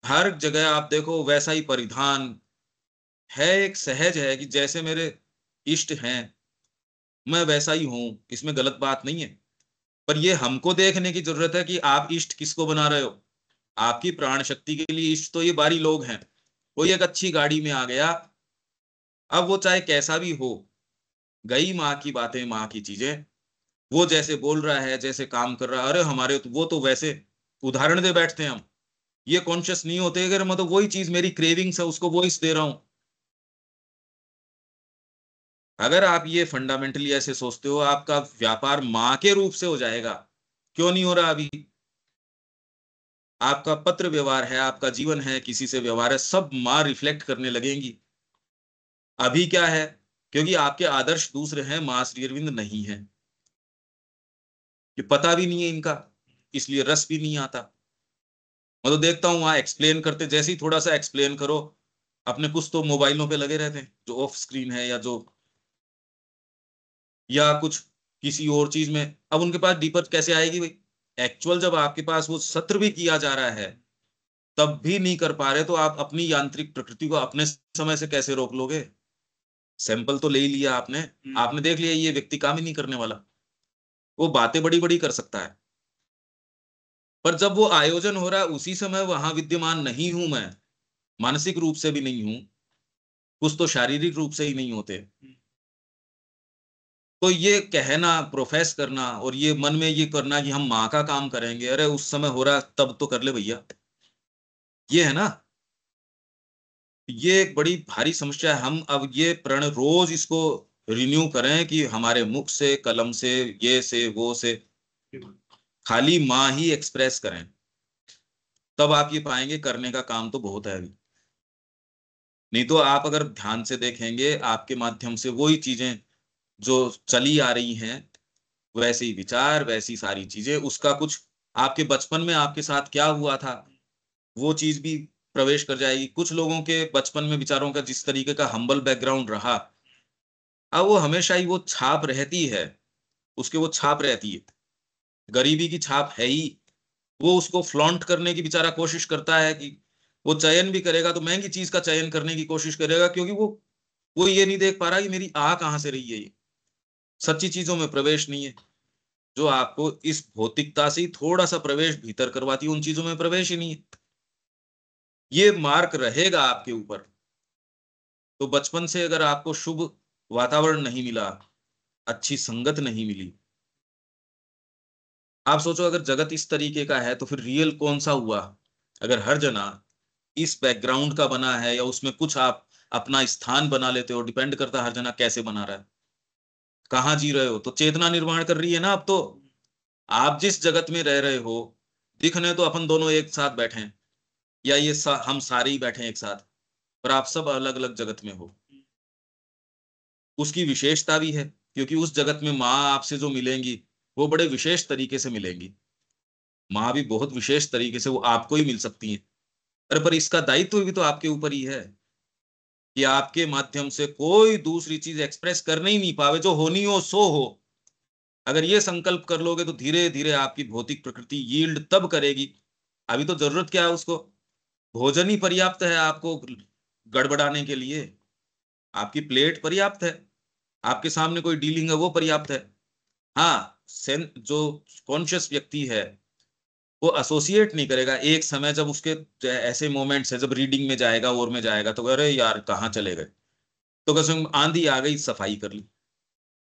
हर जगह आप देखो वैसा ही परिधान है, एक सहज है कि जैसे मेरे इष्ट हैं मैं वैसा ही हूं, इसमें गलत बात नहीं है, पर ये हमको देखने की जरूरत है कि आप इष्ट किसको बना रहे हो। आपकी प्राण शक्ति के लिए इष्ट तो ये बारी लोग हैं, कोई एक अच्छी गाड़ी में आ गया, अब वो चाहे कैसा भी हो, गई माँ की बातें, माँ की चीजें, वो जैसे बोल रहा है, जैसे काम कर रहा है, अरे हमारे तो वो तो वैसे उदाहरण दे बैठते हैं हम, ये कॉन्शियस नहीं होते अगर मैं तो वही चीज मेरी क्रेविंग्स है उसको वॉइस दे रहा हूं। अगर आप ये फंडामेंटली ऐसे सोचते हो, आपका व्यापार माँ के रूप से हो जाएगा, क्यों नहीं हो रहा अभी, आपका पत्र व्यवहार है, आपका जीवन है, किसी से व्यवहार है, सब माँ रिफ्लेक्ट करने लगेंगी। अभी क्या है, क्योंकि आपके आदर्श दूसरे हैं, माँ श्री अरविंद नहीं है, ये पता भी नहीं है इनका, इसलिए रस भी नहीं आता। मैं तो देखता हूं वहां एक्सप्लेन करते, जैसे ही थोड़ा सा एक्सप्लेन करो, अपने कुछ तो मोबाइलों पे लगे रहते हैं जो ऑफ स्क्रीन है, या जो, या कुछ किसी और चीज में, अब उनके पास डीपर कैसे आएगी भाई, एक्चुअल जब आपके पास वो सत्र भी किया जा रहा है तब भी नहीं कर पा रहे, तो आप अपनी यांत्रिक प्रकृति को अपने समय से कैसे रोक लोगे। सैंपल तो ले ही लिया आपने, आपने देख लिया ये व्यक्ति काम ही नहीं करने वाला, वो बातें बड़ी बड़ी कर सकता है, पर जब वो आयोजन हो रहा है उसी समय वहां विद्यमान नहीं हूं मैं, मानसिक रूप से भी नहीं हूं, कुछ तो शारीरिक रूप से ही नहीं होते, तो ये कहना, प्रोफेस करना और ये मन में ये करना कि हम माँ का काम करेंगे, अरे उस समय हो रहा तब तो कर ले भैया, ये है ना। ये एक बड़ी भारी समस्या है। हम अब ये प्रण रोज इसको रिन्यू करें कि हमारे मुख से, कलम से, ये से, वो से खाली माँ ही एक्सप्रेस करें, तब आप ये पाएंगे करने का काम तो बहुत है अभी। नहीं तो आप अगर ध्यान से देखेंगे, आपके माध्यम से वही चीजें जो चली आ रही हैं, वैसे ही विचार, वैसी सारी चीजें, उसका कुछ आपके बचपन में आपके साथ क्या हुआ था वो चीज भी प्रवेश कर जाएगी। कुछ लोगों के बचपन में विचारों का जिस तरीके का हम्बल बैकग्राउंड रहा, अब वो हमेशा ही वो छाप रहती है, उसके वो छाप रहती है, गरीबी की छाप है ही। वो उसको फ्लॉन्ट करने की बेचारा कोशिश करता है कि वो चयन भी करेगा तो महंगी चीज का चयन करने की कोशिश करेगा, क्योंकि वो ये नहीं देख पा रहा कि मेरी आ कहां से रही है, ये सच्ची चीजों में प्रवेश नहीं है। जो आपको इस भौतिकता से ही थोड़ा सा प्रवेश भीतर करवाती है, उन चीजों में प्रवेश ही नहीं है। ये मार्क रहेगा आपके ऊपर। तो बचपन से अगर आपको शुभ वातावरण नहीं मिला, अच्छी संगत नहीं मिली, आप सोचो अगर जगत इस तरीके का है तो फिर रियल कौन सा हुआ। अगर हर जना इस बैकग्राउंड का बना है या उसमें कुछ आप अपना स्थान बना लेते हो, डिपेंड करता है हर जना कैसे बना रहा है, कहाँ जी रहे हो, तो चेतना निर्माण कर रही है ना। अब तो आप जिस जगत में रह रहे हो, दिखने तो अपन दोनों एक साथ बैठे हैं, या हम सारे ही बैठे हैं एक साथ, पर आप सब अलग अलग जगत में हो। उसकी विशेषता भी है, क्योंकि उस जगत में माँ आपसे जो मिलेंगी वो बड़े विशेष तरीके से मिलेंगी। माँ भी बहुत विशेष तरीके से वो आपको ही मिल सकती है। अरे पर इसका दायित्व भी तो आपके ऊपर ही है कि आपके माध्यम से कोई दूसरी चीज एक्सप्रेस करने ही नहीं पावे, जो होनी हो सो हो। अगर ये संकल्प कर लोगे तो धीरे धीरे आपकी भौतिक प्रकृति यील्ड तब करेगी। अभी तो जरूरत क्या है उसको, भोजन ही पर्याप्त है आपको गड़बड़ाने के लिए, आपकी प्लेट पर्याप्त है, आपके सामने कोई डीलिंग है वो पर्याप्त है। हाँ, जो कॉन्शियस व्यक्ति है वो एसोसिएट नहीं करेगा। एक समय जब उसके ऐसे मोमेंट्स है, जब रीडिंग में जाएगा और में जाएगा तो अरे यार कहाँ चले गए, तो कसम आंधी आ गई सफाई कर ली।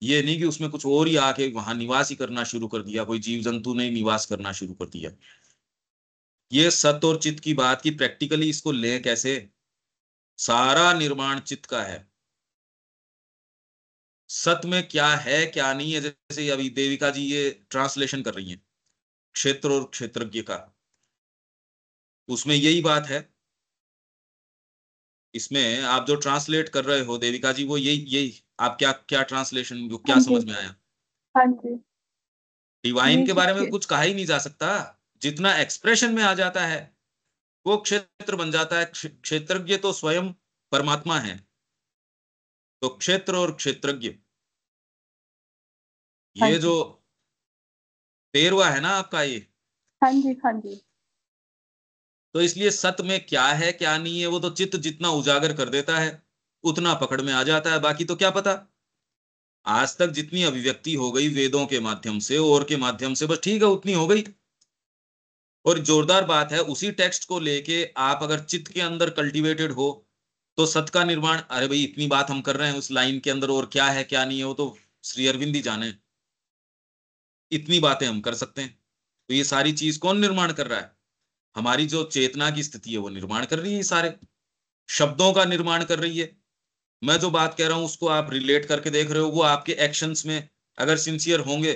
ये नहीं कि उसमें कुछ और ही आके वहां निवास ही करना शुरू कर दिया, कोई जीव जंतु ने निवास करना शुरू कर दिया। ये सत और चित्त की बात की प्रैक्टिकली इसको ले कैसे, सारा निर्माण चित्त का है। सत में क्या है क्या नहीं है, जैसे अभी देविका जी ये ट्रांसलेशन कर रही हैं क्षेत्र और क्षेत्रज्ञ का, उसमें यही बात है। इसमें आप जो ट्रांसलेट कर रहे हो देविका जी, वो यही यही आप क्या क्या ट्रांसलेशन, जो क्या हाँ जी, समझ में आया। हाँ जी, डिवाइन ये के जो बारे में कुछ कहा ही नहीं जा सकता, जितना एक्सप्रेशन में आ जाता है वो क्षेत्र बन जाता है। क्षेत्रज्ञ तो स्वयं परमात्मा है। तो क्षेत्र और क्षेत्रज्ञ, हाँ ये जी, जो 13वां है ना आपका ये, हाँ जी, हाँ जी, तो इसलिए सत में क्या है क्या नहीं है वो तो चित्त जितना उजागर कर देता है उतना पकड़ में आ जाता है, बाकी तो क्या पता। आज तक जितनी अभिव्यक्ति हो गई वेदों के माध्यम से और के माध्यम से, बस ठीक है उतनी हो गई। और जोरदार बात है, उसी टेक्स्ट को लेके आप अगर चित्त के अंदर कल्टीवेटेड हो तो सत का निर्माण, अरे भाई इतनी बात हम कर रहे हैं उस लाइन के अंदर, और क्या है क्या नहीं है वो तो श्री अरविंद ही जाने। इतनी बातें हम कर सकते हैं, तो ये सारी चीज कौन निर्माण कर रहा है, हमारी जो चेतना की स्थिति है वो निर्माण कर रही है, सारे शब्दों का निर्माण कर रही है। मैं जो बात कह रहा हूं उसको आप रिलेट करके देख रहे हो, वो आपके एक्शंस में अगर सिंसियर होंगे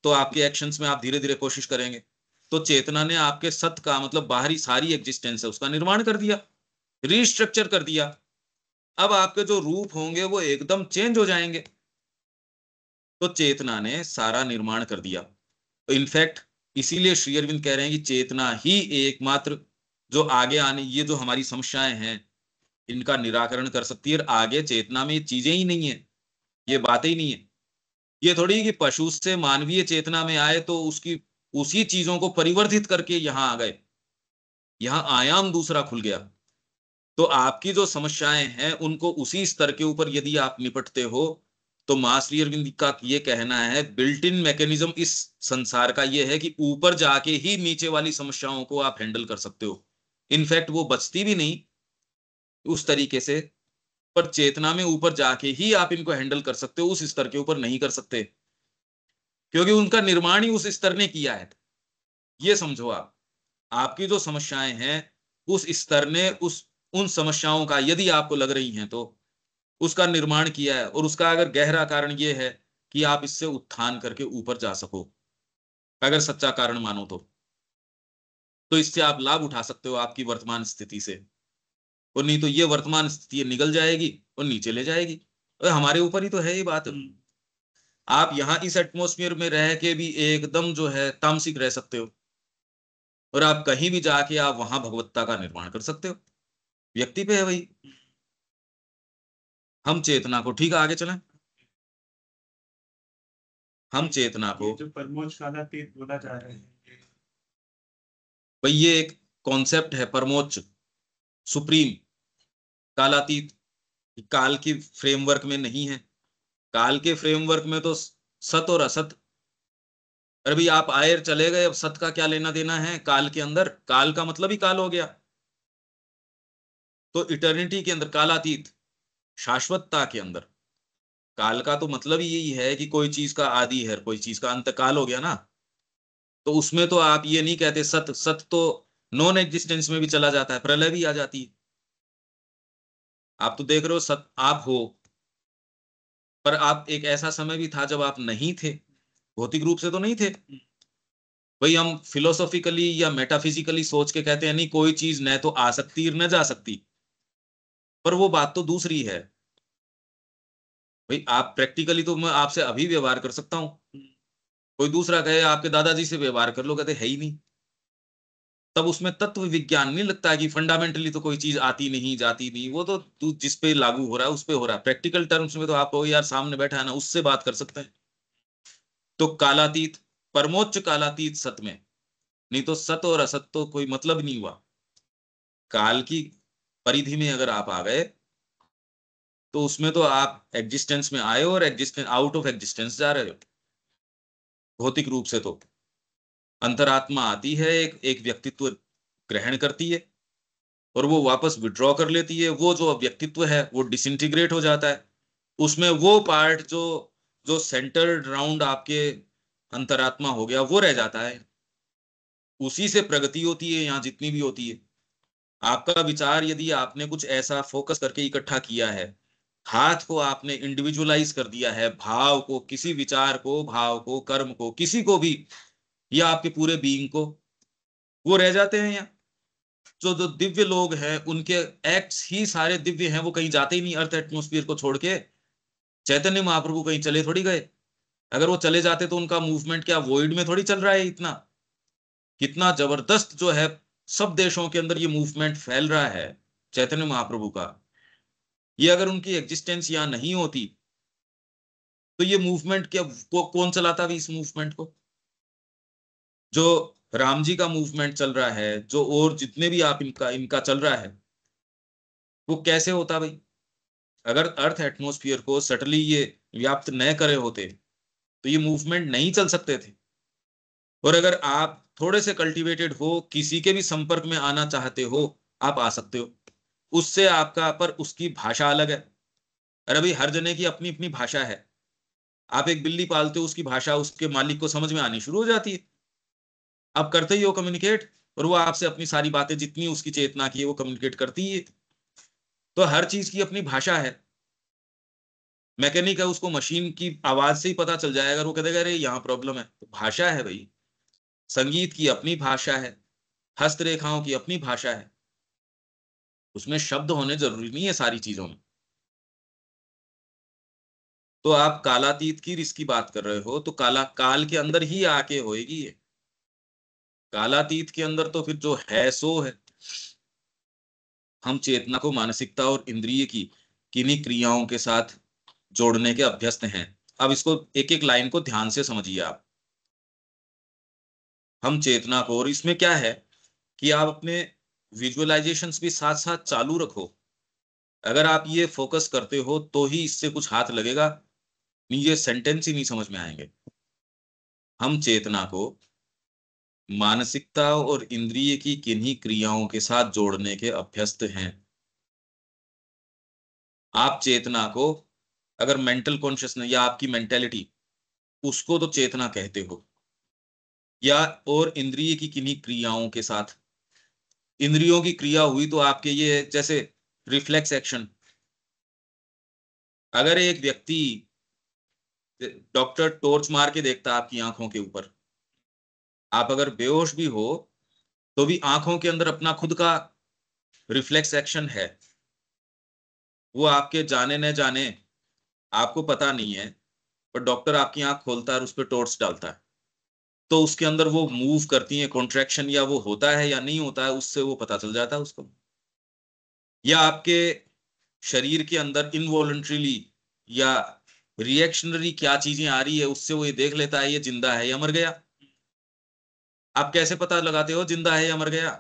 तो आपके एक्शंस में आप धीरे धीरे कोशिश करेंगे। तो चेतना ने आपके सत का मतलब बाहरी सारी एग्जिस्टेंस है उसका निर्माण कर दिया, रीस्ट्रक्चर कर दिया। अब आपके जो रूप होंगे वो एकदम चेंज हो जाएंगे। तो चेतना ने सारा निर्माण कर दिया। तो इनफैक्ट इसीलिए श्री अरविंद कह रहे हैं कि चेतना ही एकमात्र जो आगे आने, ये जो हमारी समस्याएं हैं इनका निराकरण कर सकती है। और आगे चेतना में ये चीजें ही नहीं है, ये बातें ही नहीं है। ये थोड़ी कि पशु से मानवीय चेतना में आए तो उसकी उसी चीजों को परिवर्तित करके यहां आ गए, यहां आयाम दूसरा खुल गया। तो आपकी जो समस्याएं हैं उनको उसी स्तर के ऊपर यदि आप निपटते हो, तो मां श्री अरविंद का ये कहना है बिल्ट इन मैकेनिज्म इस संसार का ये है कि ऊपर जाके ही नीचे वाली समस्याओं को आप हैंडल कर सकते हो। इनफैक्ट वो बचती भी नहीं उस तरीके से पर चेतना में ऊपर जाके ही आप इनको हैंडल कर सकते हो, उस स्तर के ऊपर नहीं कर सकते, क्योंकि उनका निर्माण ही उस स्तर ने किया है। ये समझो आप, आपकी जो समस्याएं हैं उस स्तर ने उन समस्याओं का, यदि आपको लग रही हैं तो उसका निर्माण किया है, और उसका अगर गहरा कारण ये है कि आप इससे उत्थान करके ऊपर जा सको, अगर सच्चा कारण मानो तो इससे आप लाभ उठा सकते हो आपकी वर्तमान स्थिति से, और नहीं तो ये वर्तमान स्थिति निगल जाएगी और नीचे ले जाएगी। और हमारे ऊपर ही तो है ये बात। आप यहाँ इस एटमॉस्फेयर में रह के भी एकदम जो है तामसिक रह सकते हो, और आप कहीं भी जाके आप वहां भगवत्ता का निर्माण कर सकते हो। व्यक्ति पे है भाई। हम चेतना को ठीक आगे चलें, हम चेतना को, जो परमोच्च कालातीत बोला जा रहा है, भाई ये एक कॉन्सेप्ट है, परमोच्च, सुप्रीम, कालातीत, काल की फ्रेमवर्क में नहीं है। काल के फ्रेमवर्क में तो सत और असत, अरे भाई आप आए चले गए, अब सत का क्या लेना देना है काल के अंदर? काल का मतलब ही काल हो गया। तो इटर्निटी के अंदर, कालातीत, शाश्वतता के अंदर, काल का तो मतलब ही यही है कि कोई चीज का आदि है, कोई चीज का अंत, काल हो गया ना। तो उसमें तो आप ये नहीं कहते सत, सत तो नॉन एग्जिस्टेंस में भी चला जाता है, प्रलय भी आ जाती है। आप तो देख रहे हो सत आप हो, पर आप एक ऐसा समय भी था जब आप नहीं थे, भौतिक रूप से तो नहीं थे। भाई हम फिलोसॉफिकली या मेटाफिजिकली सोच के कहते हैं नहीं कोई चीज न तो आ सकती न जा सकती, पर वो बात तो दूसरी है। भाई आप प्रैक्टिकली तो मैं आपसे अभी व्यवहार कर सकता हूं, कोई दूसरा कहे आपके दादाजी से व्यवहार कर लो, कहते है ही नहीं। तब उसमें तत्व विज्ञान नहीं लगता है कि फंडामेंटली तो कोई चीज आती नहीं जाती नहीं, वो तो तू जिस पे लागू हो रहा है उस पे हो रहा है। प्रैक्टिकल टर्म्स में तो आप यार सामने बैठा है ना, उससे बात कर सकते हैं। तो कालातीत, परमोच्च कालातीत सत में, नहीं तो सत और असत तो कोई मतलब नहीं हुआ। काल की परिधि में अगर आप आ गए तो उसमें तो आप एग्जिस्टेंस में आए और एग्जिस्टेंस आउट ऑफ एग्जिस्टेंस जा रहे हो। भौतिक रूप से तो अंतरात्मा आती है, एक व्यक्तित्व ग्रहण करती है और वो वापस विड्रॉ कर लेती है। वो जो व्यक्तित्व है वो डिसइंटीग्रेट हो जाता है। उसमें वो पार्ट जो जो सेंटर्ड राउंड आपके अंतरात्मा हो गया वो रह जाता है। उसी से प्रगति होती है यहाँ जितनी भी होती है। आपका विचार यदि आपने कुछ ऐसा फोकस करके इकट्ठा किया है, हाथ को आपने इंडिविजुअलाइज कर दिया है, भाव को, किसी विचार को, भाव को, कर्म को, किसी को भी, या आपके पूरे बीइंग को, वो रह जाते हैं यहाँ। जो जो दिव्य लोग हैं उनके एक्ट्स ही सारे दिव्य हैं, वो कहीं जाते ही नहीं अर्थ एटमोस्फियर को छोड़ के। चैतन्य महाप्रभु कहीं चले थोड़ी गए, अगर वो चले जाते तो उनका मूवमेंट क्या वॉइड में थोड़ी चल रहा है? इतना कितना जबरदस्त जो है, सब देशों के अंदर ये मूवमेंट फैल रहा है चैतन्य महाप्रभु का। ये अगर उनकी एग्जिस्टेंस यहाँ नहीं होती तो ये मूवमेंट क्या, कौन चलाता भी इस मूवमेंट को? जो राम जी का मूवमेंट चल रहा है, जो और जितने भी आप इनका इनका चल रहा है, वो कैसे होता भाई? अगर अर्थ एटमॉस्फेयर को सटली ये व्याप्त न करे होते तो ये मूवमेंट नहीं चल सकते थे। और अगर आप थोड़े से कल्टीवेटेड हो, किसी के भी संपर्क में आना चाहते हो, आप आ सकते हो। उससे आपका, पर उसकी भाषा अलग है। अरे भाई हर जने की अपनी अपनी भाषा है। आप एक बिल्ली पालते हो, उसकी भाषा उसके मालिक को समझ में आनी शुरू हो जाती है। आप करते ही हो कम्युनिकेट, और वो आपसे अपनी सारी बातें जितनी उसकी चेतना की है वो कम्युनिकेट करती है। तो हर चीज की अपनी भाषा है। मैकेनिक है, उसको मशीन की आवाज से ही पता चल जाएगा, वो कहेगा अरे यहाँ प्रॉब्लम है। तो भाषा है भाई। संगीत की अपनी भाषा है, हस्तरेखाओं की अपनी भाषा है। उसमें शब्द होने जरूरी नहीं है सारी चीजों में। तो आप कालातीत की इसकी बात कर रहे हो तो काला काल के अंदर ही आके होएगी ये। कालातीत के अंदर तो फिर जो है सो है। हम चेतना को मानसिकता और इंद्रिय की किन्हीं क्रियाओं के साथ जोड़ने के अभ्यस्त हैं। अब इसको एक एक लाइन को ध्यान से समझिए आप। हम चेतना को, और इसमें क्या है कि आप अपने विजुअलाइजेशंस भी साथ साथ चालू रखो। अगर आप ये फोकस करते हो तो ही इससे कुछ हाथ लगेगा, नहीं ये सेंटेंस ही नहीं समझ में आएंगे। हम चेतना को मानसिकता और इंद्रिय की किन्हीं क्रियाओं के साथ जोड़ने के अभ्यस्त हैं। आप चेतना को अगर मेंटल कॉन्शियसनेस या आपकी मेंटेलिटी, उसको तो चेतना कहते हो, या और इंद्रिय की किन्हीं क्रियाओं के साथ, इंद्रियों की क्रिया हुई तो आपके ये जैसे रिफ्लेक्स एक्शन। अगर एक व्यक्ति, डॉक्टर टॉर्च मार के देखता आपकी आंखों के ऊपर, आप अगर बेहोश भी हो तो भी आंखों के अंदर अपना खुद का रिफ्लेक्स एक्शन है, वो आपके जाने न जाने आपको पता नहीं है, पर डॉक्टर आपकी आंख खोलता है और उस पर टॉर्च डालता है, तो उसके अंदर वो मूव करती है कॉन्ट्रैक्शन, या वो होता है या नहीं होता है, उससे वो पता चल जाता है उसको। या आपके शरीर के अंदर इनवॉलंटरीली या रिएक्शनरी क्या चीजें आ रही है, उससे वो ये देख लेता है ये जिंदा है या मर गया। आप कैसे पता लगाते हो जिंदा है या मर गया?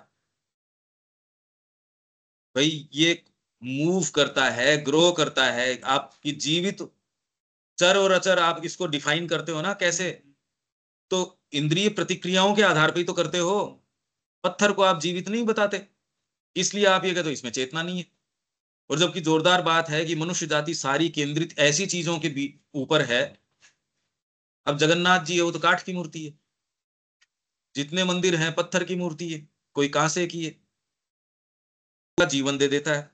भाई ये मूव करता है, ग्रो करता है, आपकी जीवित चर और अचर आप इसको डिफाइन करते हो ना कैसे, तो इंद्रिय प्रतिक्रियाओं के आधार पर ही तो करते हो। पत्थर को आप जीवित नहीं बताते, इसलिए आप ये कहते हो इसमें चेतना नहीं है। और जबकि जोरदार बात है कि मनुष्य जाति सारी केंद्रित ऐसी चीजों के ऊपर है। अब जगन्नाथ जी है, वो तो काठ की मूर्ति है, जितने मंदिर हैं पत्थर की मूर्ति है, कोई कांसे की है। जीवन दे देता है,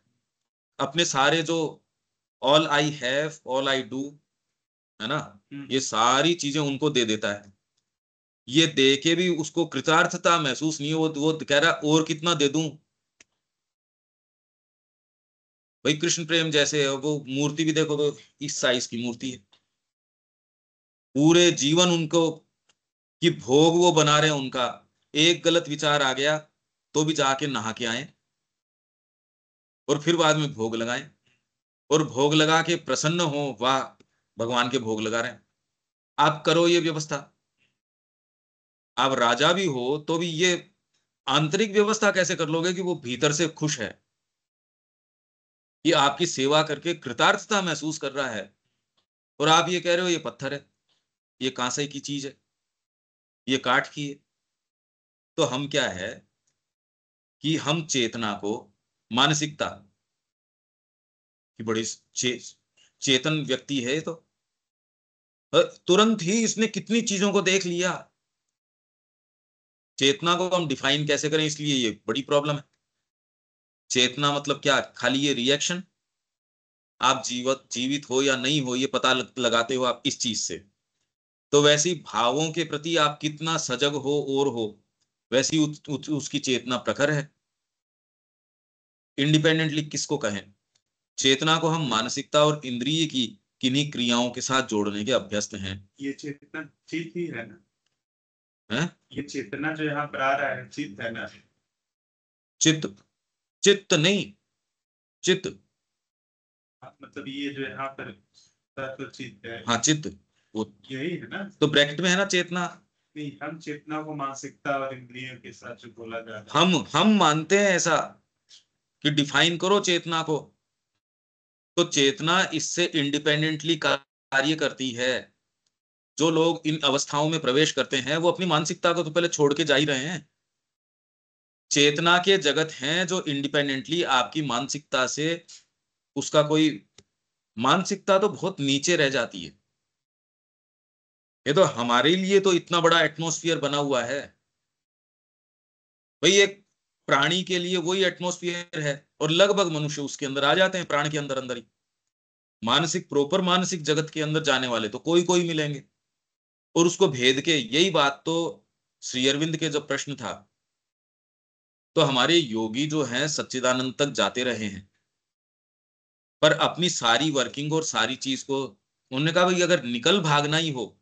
अपने सारे जो all I have all I do है ना, ये सारी चीजें उनको दे देता है। ये दे के भी उसको कृतार्थता महसूस नहीं है, वो कह रहा और कितना दे दूं। भाई कृष्ण प्रेम जैसे है, वो मूर्ति भी देखो तो इस साइज की मूर्ति है, पूरे जीवन उनको कि भोग वो बना रहे हैं उनका। एक गलत विचार आ गया तो भी जाके नहा के आए और फिर बाद में भोग लगाएं, और भोग लगा के प्रसन्न हो, वाह भगवान के भोग लगा रहे हैं। आप करो ये व्यवस्था, आप राजा भी हो तो भी ये आंतरिक व्यवस्था कैसे कर लोगे कि वो भीतर से खुश है, ये आपकी सेवा करके कृतार्थता महसूस कर रहा है, और आप ये कह रहे हो ये पत्थर है, ये कांसे की चीज है, ये काठ की है। तो हम क्या है कि हम चेतना को, मानसिकता कि बड़ी चेतन व्यक्ति है तो तुरंत ही इसने कितनी चीजों को देख लिया। चेतना को हम डिफाइन कैसे करें, इसलिए ये बड़ी प्रॉब्लम है। चेतना मतलब क्या? खाली ये रिएक्शन, आप जीवित हो या नहीं हो ये पता लगाते हो आप इस चीज से। तो वैसी भावों के प्रति आप कितना सजग हो और हो, वैसी उसकी चेतना प्रखर है। इंडिपेंडेंटली किसको कहें, चेतना को हम मानसिकता और इंद्रिय की किन्हीं क्रियाओं के साथ जोड़ने के अभ्यस्त हैं। ये चेतना चित्त ही है ना? है? ये चेतना जो यहाँ पर आ रहा है चित्त है ना? चित्त? चित्त नहीं, चित्त। मतलब ये जो यहाँ पर तत्व चित्त है, हाँ चित्त, वो यही है ना? तो ब्रैकेट में है ना चेतना। नहीं, हम चेतना को मानसिकता और इंद्रियों के साथ जो बोला जा रहा है, हम मानते हैं ऐसा कि डिफाइन करो चेतना को, तो चेतना इससे इंडिपेंडेंटली कार्य करती है। जो लोग इन अवस्थाओं में प्रवेश करते हैं वो अपनी मानसिकता को तो पहले छोड़ के जा ही रहे हैं। चेतना के जगत हैं जो इंडिपेंडेंटली आपकी मानसिकता से, उसका कोई, मानसिकता तो बहुत नीचे रह जाती है। ये तो हमारे लिए तो इतना बड़ा एटमॉस्फेयर बना हुआ है भाई, एक प्राणी के लिए वही एटमॉस्फेयर है, और लगभग मनुष्य उसके अंदर आ जाते हैं, प्राण के अंदर अंदर ही। मानसिक प्रॉपर मानसिक जगत के अंदर जाने वाले तो कोई कोई मिलेंगे, और उसको भेद के, यही बात तो श्री अरविंद के जब प्रश्न था, तो हमारे योगी जो हैं सच्चिदानंद तक जाते रहे हैं, पर अपनी सारी वर्किंग और सारी चीज को उन्होंने कहा भाई अगर निकल भागना ही हो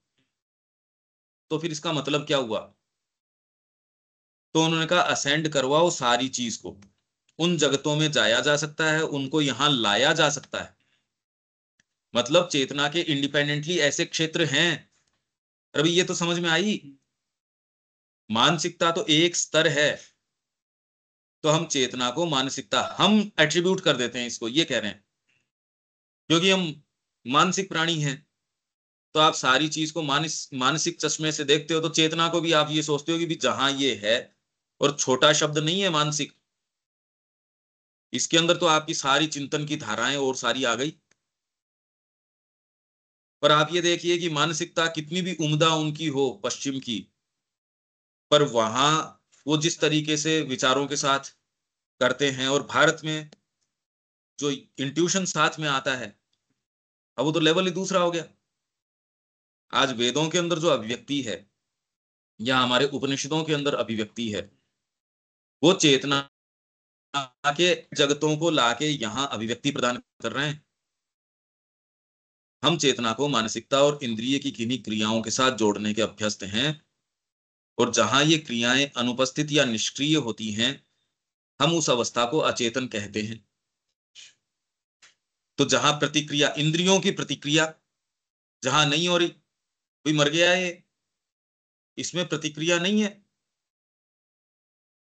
तो फिर इसका मतलब क्या हुआ? तो उन्होंने कहा असेंड करवाओ सारी चीज को, उन जगतों में जाया जा सकता है, उनको यहां लाया जा सकता है। मतलब चेतना के इंडिपेंडेंटली ऐसे क्षेत्र हैं। अभी ये तो समझ में आई, मानसिकता तो एक स्तर है, तो हम चेतना को मानसिकता हम एट्रीब्यूट कर देते हैं इसको, ये कह रहे हैं क्योंकि हम मानसिक प्राणी हैं। तो आप सारी चीज को मानसिक चश्मे से देखते हो, तो चेतना को भी आप ये सोचते हो कि भी जहां ये है, और छोटा शब्द नहीं है मानसिक, इसके अंदर तो आपकी सारी चिंतन की धाराएं और सारी आ गई। पर आप ये देखिए कि मानसिकता कितनी भी उम्दा उनकी हो पश्चिम की, पर वहां वो जिस तरीके से विचारों के साथ करते हैं, और भारत में जो इंट्यूशन साथ में आता है, अब वो तो लेवल ही दूसरा हो गया। आज वेदों के अंदर जो अभिव्यक्ति है या हमारे उपनिषदों के अंदर अभिव्यक्ति है, वो चेतना के जगतों को लाके यहाँ अभिव्यक्ति प्रदान कर रहे हैं। हम चेतना को मानसिकता और इंद्रिय की किन्हीं क्रियाओं के साथ जोड़ने के अभ्यस्त हैं, और जहां ये क्रियाएं अनुपस्थित या निष्क्रिय होती हैं, हम उस अवस्था को अचेतन कहते हैं। तो जहां प्रतिक्रिया, इंद्रियों की प्रतिक्रिया जहां नहीं हो रही, कोई मर गया है, इसमें प्रतिक्रिया नहीं है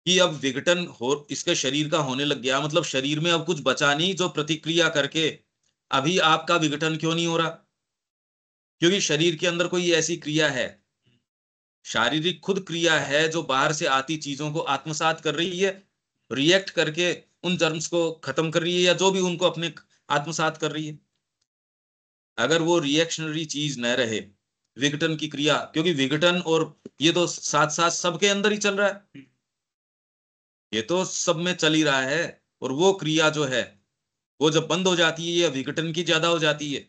कि अब विघटन हो इसके शरीर का होने लग गया, मतलब शरीर में अब कुछ बचा नहीं जो प्रतिक्रिया करके अभी आपका विघटन क्यों नहीं हो रहा, क्योंकि शरीर के अंदर कोई ऐसी क्रिया है, शारीरिक खुद क्रिया है जो बाहर से आती चीजों को आत्मसात कर रही है, रिएक्ट करके उन जर्म्स को खत्म कर रही है, या जो भी उनको अपने आत्मसात कर रही है। अगर वो रिएक्शनरी चीज न रहे, विघटन की क्रिया, क्योंकि विघटन और ये तो साथ साथ सबके अंदर ही चल रहा है, ये तो सब में चल ही रहा है, और वो क्रिया जो है वो जब बंद हो जाती है या विघटन की ज्यादा हो जाती है,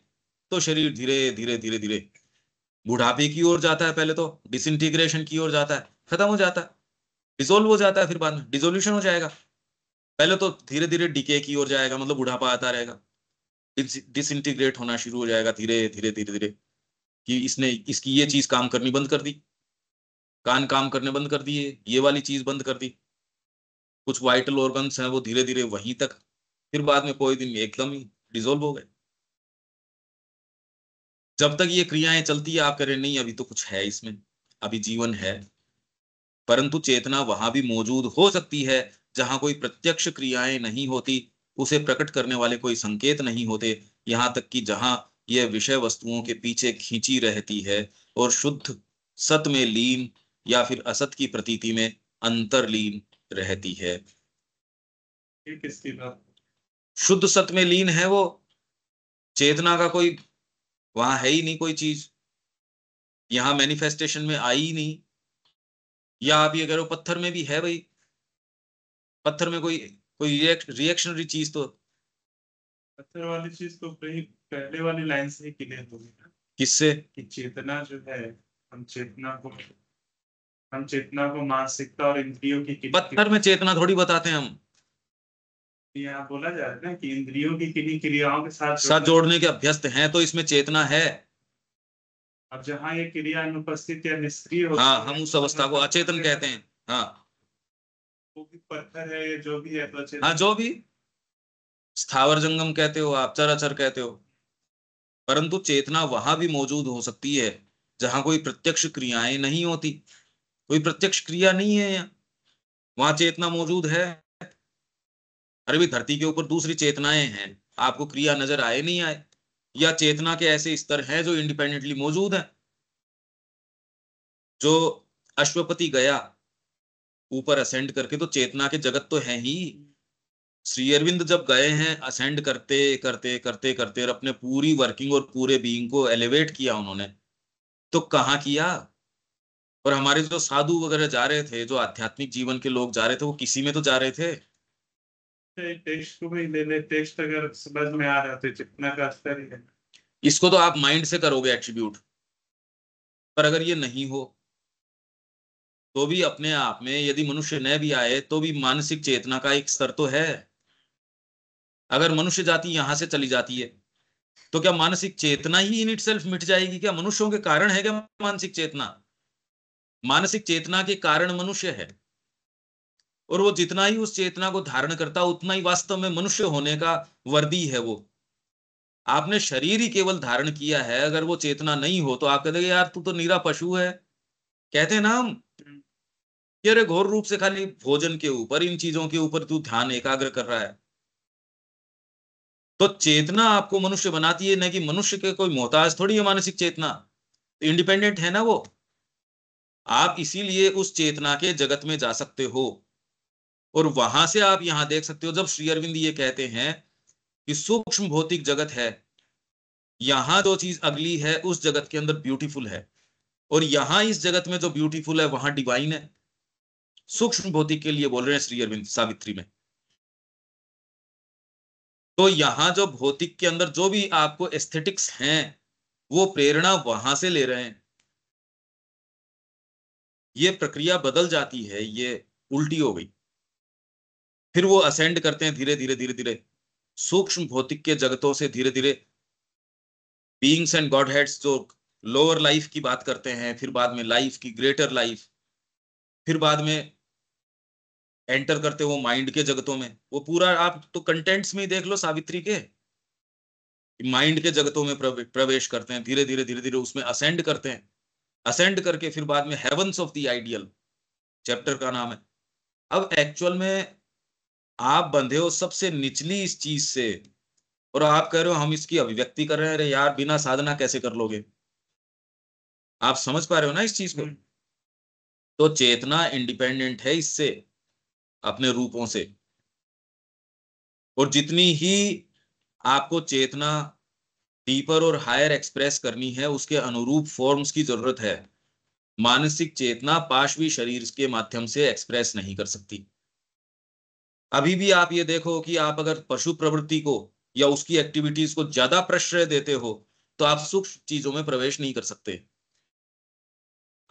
तो शरीर धीरे धीरे धीरे धीरे बुढ़ापे की ओर जाता है, पहले तो डिसइंटीग्रेशन की ओर जाता है, खत्म हो जाता है, डिसोल्व हो जाता है, फिर बाद में डिसोल्यूशन हो जाएगा। पहले तो धीरे धीरे डिके की ओर जाएगा, मतलब बुढ़ापा आता रहेगा, डिसइंटीग्रेट होना शुरू हो जाएगा धीरे धीरे धीरे धीरे, कि इसने इसकी ये चीज काम करनी बंद कर दी, कान काम करने बंद कर दिए, ये वाली चीज बंद कर दी, कुछ वाइटल ऑर्गन्स हैं वो धीरे धीरे वहीं तक, फिर बाद में कोई दिन एकदम ही डिसोल्व हो गए। जब तक ये क्रियाएं चलती है आप कह रहे नहीं अभी तो कुछ है इसमें, अभी जीवन है, परंतु चेतना वहां भी मौजूद हो सकती है जहां कोई प्रत्यक्ष क्रियाएं नहीं होती, उसे प्रकट करने वाले कोई संकेत नहीं होते, यहां तक कि जहां यह विषय वस्तुओं के पीछे खींची रहती है और शुद्ध सत में लीन या फिर असत की प्रतीति में अंतरलीन रहती है। ये किसकी बात? शुद्ध सत में लीन है वो, चेतना का कोई वहां है ही नहीं कोई चीज, यहां मैनिफेस्टेशन में आई ही नहीं। या आप ये कह रहे हो पत्थर में भी है भाई, पत्थर में कोई कोई रिएक्शनरी चीज तो, पत्थर वाली चीज तो पहले वाली लाइन से ही क्लियर होगी ना, किससे कि चेतना जो है, हम चेतना को मानसिकता और इंद्रियों की पत्थर में चेतना थोड़ी बताते हैं हम, यहाँ बोला जा रहा है ना कि इंद्रियों की किन्हीं क्रियाओं के साथ जोड़ने के अभ्यस्त हैं, तो इसमें चेतना है। अब जहाँ ये क्रिया अनुपस्थित या निष्क्रिय होती हाँ, है, हम उस अवस्था को अचेतन कहते हैं। हाँ, वो भी पत्थर है या जो भी है तो हाँ, जो भी स्थावर जंगम कहते हो आप, चराचर कहते हो, परंतु चेतना वहां भी मौजूद हो सकती है जहां कोई प्रत्यक्ष क्रियाएं नहीं होती, कोई प्रत्यक्ष क्रिया नहीं है यहाँ, वहां चेतना मौजूद है। अरे भी धरती के ऊपर दूसरी चेतनाएं हैं, आपको क्रिया नजर आए नहीं आए, या चेतना के ऐसे स्तर हैं जो इंडिपेंडेंटली मौजूद है। जो अश्वपति गया ऊपर असेंड करके, तो चेतना के जगत तो है ही। श्री अरविंद जब गए हैं असेंड करते करते करते करते और अपने पूरी वर्किंग और पूरे बीइंग को एलिवेट किया उन्होंने, तो कहाँ किया। और हमारे जो साधु वगैरह जा रहे थे, जो आध्यात्मिक जीवन के लोग जा रहे थे, वो किसी में तो जा रहे थे। टेक्स्ट को भी ले ले, टेक्स्ट अगर समझ में आ रहा है तो चेतना का स्तर ही है। इसको तो आप माइंड से करोगे एट्रीब्यूट, पर अगर ये नहीं हो तो भी अपने आप में, यदि मनुष्य न भी आए तो भी मानसिक चेतना का एक स्तर तो है। अगर मनुष्य जाति यहां से चली जाती है तो क्या मानसिक चेतना ही इन इटसेल्फ मिट जाएगी? क्या मनुष्यों के कारण है क्या मानसिक चेतना? मानसिक चेतना के कारण मनुष्य है, और वो जितना ही उस चेतना को धारण करता उतना ही वास्तव में मनुष्य होने का वर्दी है वो। आपने शरीर ही केवल धारण किया है, अगर वो चेतना नहीं हो तो आप कहते यार तू तो नीरा पशु है, कहते हैं ना हम कि अरे घोर रूप से खाली भोजन के ऊपर, इन चीजों के ऊपर तू ध्यान एकाग्र कर रहा है। तो चेतना आपको मनुष्य बनाती है, न कि मनुष्य के कोई मोहताज थोड़ी है मानसिक चेतना, इंडिपेंडेंट है ना वो। आप इसीलिए उस चेतना के जगत में जा सकते हो, और वहां से आप यहां देख सकते हो, जब श्री अरविंद ये कहते हैं कि सूक्ष्म भौतिक जगत है, यहां जो चीज अगली है उस जगत के अंदर ब्यूटीफुल है, और यहां इस जगत में जो ब्यूटीफुल है वहां डिवाइन है। सूक्ष्म भौतिक के लिए बोल रहे हैं श्री अरविंद सावित्री में। तो यहां जो भौतिक के अंदर जो भी आपको एस्थेटिक्स हैं, वो प्रेरणा वहां से ले रहे हैं। ये प्रक्रिया बदल जाती है, ये उल्टी हो गई। फिर वो असेंड करते हैं धीरे धीरे धीरे धीरे सूक्ष्म भौतिक के जगतों से, धीरे धीरे बीइंग्स एंड गॉड हेड्स, जो लोअर लाइफ की बात करते हैं, फिर बाद में लाइफ की ग्रेटर लाइफ, फिर बाद में एंटर करते वो माइंड के जगतों में। वो पूरा आप तो कंटेंट्स में ही देख लो सावित्री के, माइंड के जगतों में प्रवेश करते हैं, धीरे धीरे धीरे धीरे उसमें असेंड करते हैं। असेंड करके फिर बाद में heavens of the ideal chapter का नाम है। अब एक्चुअल में आप बंधे हो सबसे निचली इस चीज से, और आप कह रहे हो हम इसकी अभिव्यक्ति कर रहे हैं। अरे यार, बिना साधना कैसे कर लोगे? आप समझ पा रहे हो ना इस चीज को? तो चेतना इंडिपेंडेंट है इससे, अपने रूपों से। और जितनी ही आपको चेतना डीपर और हायर एक्सप्रेस करनी है, उसके अनुरूप फॉर्म्स की जरूरत है। मानसिक चेतना पाशवी शरीर के माध्यम से एक्सप्रेस नहीं कर सकती। अभी भी आप ये देखो कि आप अगर पशु प्रवृत्ति को या उसकी एक्टिविटीज को ज्यादा प्रश्रय देते हो, तो आप सूक्ष्म चीजों में प्रवेश नहीं कर सकते।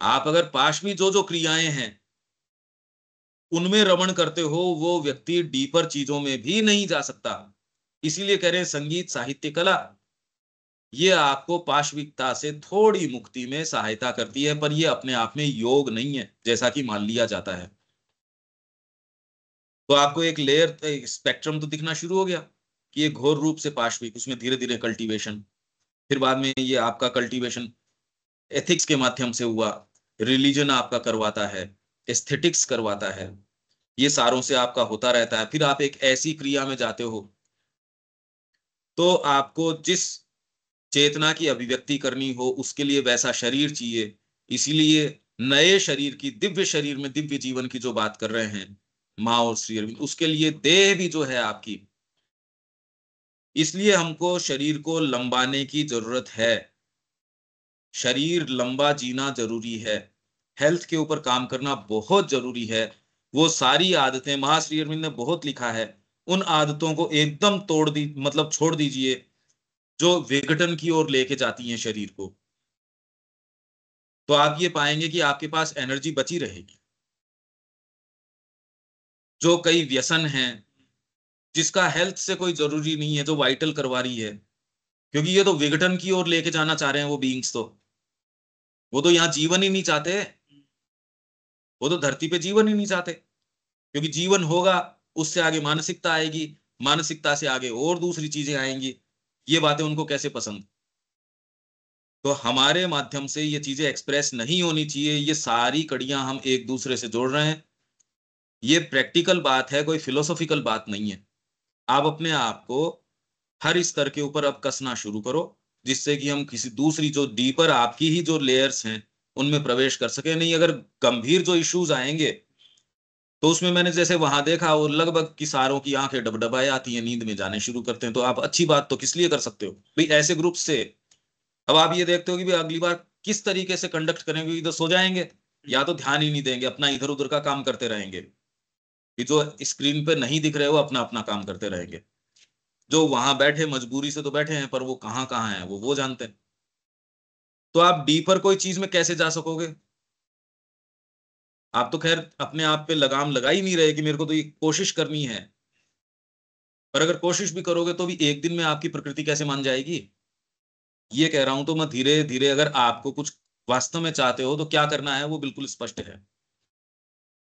आप अगर पाशवी जो जो क्रियाएं हैं उनमें रमण करते हो, वो व्यक्ति डीपर चीजों में भी नहीं जा सकता। इसीलिए कह रहे हैं संगीत साहित्य कला ये आपको पाशविकता से थोड़ी मुक्ति में सहायता करती है, पर ये अपने आप में योग नहीं है जैसा कि मान लिया जाता है। तो आपको एक लेयर, एक स्पेक्ट्रम तो दिखना शुरू हो गया कि ये घोर रूप से पाशविक, उसमें धीरे धीरे कल्टीवेशन, फिर बाद में ये आपका कल्टीवेशन एथिक्स के माध्यम से हुआ, रिलीजन आपका करवाता है, एस्थेटिक्स करवाता है, ये सारों से आपका होता रहता है। फिर आप एक ऐसी क्रिया में जाते हो तो आपको जिस चेतना की अभिव्यक्ति करनी हो उसके लिए वैसा शरीर चाहिए। इसीलिए नए शरीर की, दिव्य शरीर में दिव्य जीवन की जो बात कर रहे हैं माँ और श्री अरविंद, उसके लिए देह भी जो है आपकी, इसलिए हमको शरीर को लंबाने की जरूरत है। शरीर लंबा जीना जरूरी है, हेल्थ के ऊपर काम करना बहुत जरूरी है। वो सारी आदतें महाश्री अरविंद ने बहुत लिखा है, उन आदतों को एकदम तोड़ दी, मतलब छोड़ दीजिए जो विघटन की ओर लेके जाती हैं शरीर को। तो आप ये पाएंगे कि आपके पास एनर्जी बची रहेगी। जो कई व्यसन हैं जिसका हेल्थ से कोई जरूरी नहीं है, जो वाइटल करवा रही है, क्योंकि ये तो विघटन की ओर लेके जाना चाह रहे हैं वो बीइंग्स, तो वो तो यहाँ जीवन ही नहीं चाहते, वो तो धरती पे जीवन ही नहीं चाहते। क्योंकि जीवन होगा उससे आगे मानसिकता आएगी, मानसिकता से आगे और दूसरी चीजें आएंगी। ये बातें उनको कैसे पसंद? तो हमारे माध्यम से ये चीजें एक्सप्रेस नहीं होनी चाहिए। ये सारी कड़ियां हम एक दूसरे से जोड़ रहे हैं। ये प्रैक्टिकल बात है, कोई फिलोसॉफिकल बात नहीं है। आप अपने आप को हर स्तर के ऊपर अब कसना शुरू करो, जिससे कि हम किसी दूसरी जो डीपर आपकी ही जो लेयर्स हैं उनमें प्रवेश कर सके। नहीं, अगर गंभीर जो इश्यूज आएंगे तो उसमें मैंने जैसे वहां देखा, वो लगभग की सारों की आंखें डबडबाए आती हैं, नींद में जाने शुरू करते हैं। तो आप अच्छी बात तो किस लिए कर सकते हो भाई ऐसे ग्रुप से? अब आप ये देखते हो कि भाई अगली बार किस तरीके से कंडक्ट करेंगे, इधर सो जाएंगे या तो ध्यान ही नहीं देंगे, अपना इधर उधर का काम करते रहेंगे। कि जो स्क्रीन पे नहीं दिख रहे हो अपना अपना काम करते रहेंगे। जो वहां बैठे मजबूरी से तो बैठे हैं, पर वो कहाँ कहाँ हैं वो जानते हैं। तो आप डीपर कोई चीज में कैसे जा सकोगे? आप तो खैर अपने आप पे लगाम लगा ही नहीं रहे कि मेरे को तो ये कोशिश करनी है। पर अगर कोशिश भी करोगे तो भी एक दिन में आपकी प्रकृति कैसे मान जाएगी? ये कह रहा हूं। तो मैं धीरे धीरे, अगर आपको कुछ वास्तव में चाहते हो तो क्या करना है वो बिल्कुल स्पष्ट है।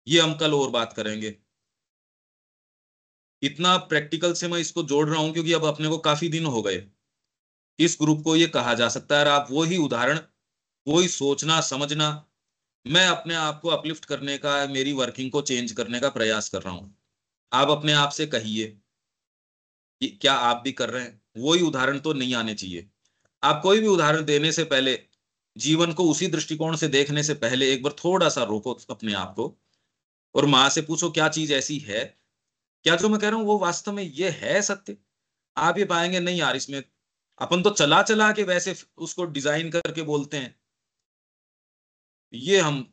ये हम कल और बात करेंगे। इतना प्रैक्टिकल से मैं इसको जोड़ रहा हूं क्योंकि अब अपने को काफी दिन हो गए। इस ग्रुप को ये कहा जा सकता है, और आप वही उदाहरण, वही सोचना समझना, मैं अपने आप को अपलिफ्ट करने का, मेरी वर्किंग को चेंज करने का प्रयास कर रहा हूं। आप अपने आप से कहिए कि क्या आप भी कर रहे हैं? वही उदाहरण तो नहीं आने चाहिए। आप कोई भी उदाहरण देने से पहले, जीवन को उसी दृष्टिकोण से देखने से पहले एक बार थोड़ा सा रोको अपने आप को और माँ से पूछो क्या चीज ऐसी है, क्या जो मैं कह रहा हूँ वो वास्तव में ये है सत्य। आप ये पाएंगे नहीं यार, इसमें अपन तो चला चला के वैसे उसको डिजाइन करके बोलते हैं। ये हम,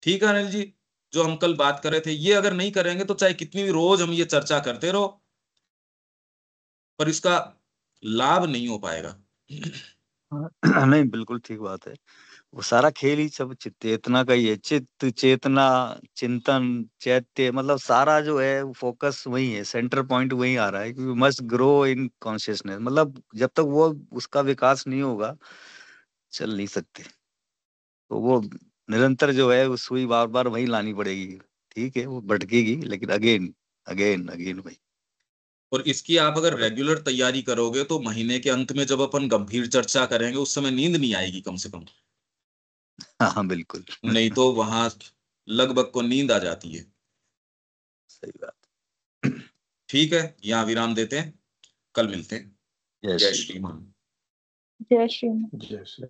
ठीक है अनिल जी, जो हम कल बात कर रहे थे, ये अगर नहीं करेंगे तो चाहे कितनी भी रोज हम ये चर्चा करते रहो, पर इसका लाभ नहीं हो पाएगा। नहीं, बिल्कुल ठीक बात है। वो सारा खेल ही सब चेतना का ही है। चित्त, चेतना, चिंतन, चैत्य, मतलब सारा जो है फोकस वही है, सेंटर पॉइंट वही आ रहा है कि मस्ट ग्रो इन कॉन्शियसनेस। मतलब जब तक वो उसका विकास नहीं होगा, चल नहीं सकते। तो वो निरंतर जो है वो सुई बार बार वही लानी पड़ेगी। ठीक है, वो भटकेगी लेकिन अगेन अगेन अगेन वही। और इसकी आप अगर रेगुलर तैयारी करोगे तो महीने के अंत में जब अपन गंभीर चर्चा करेंगे उस समय नींद नहीं आएगी कम से कम। हाँ हाँ, बिल्कुल। नहीं तो वहां लगभग को नींद आ जाती है। सही बात। ठीक है, यहाँ विराम देते हैं, कल मिलते हैं। यस। जय श्री राम। जय श्री जैसे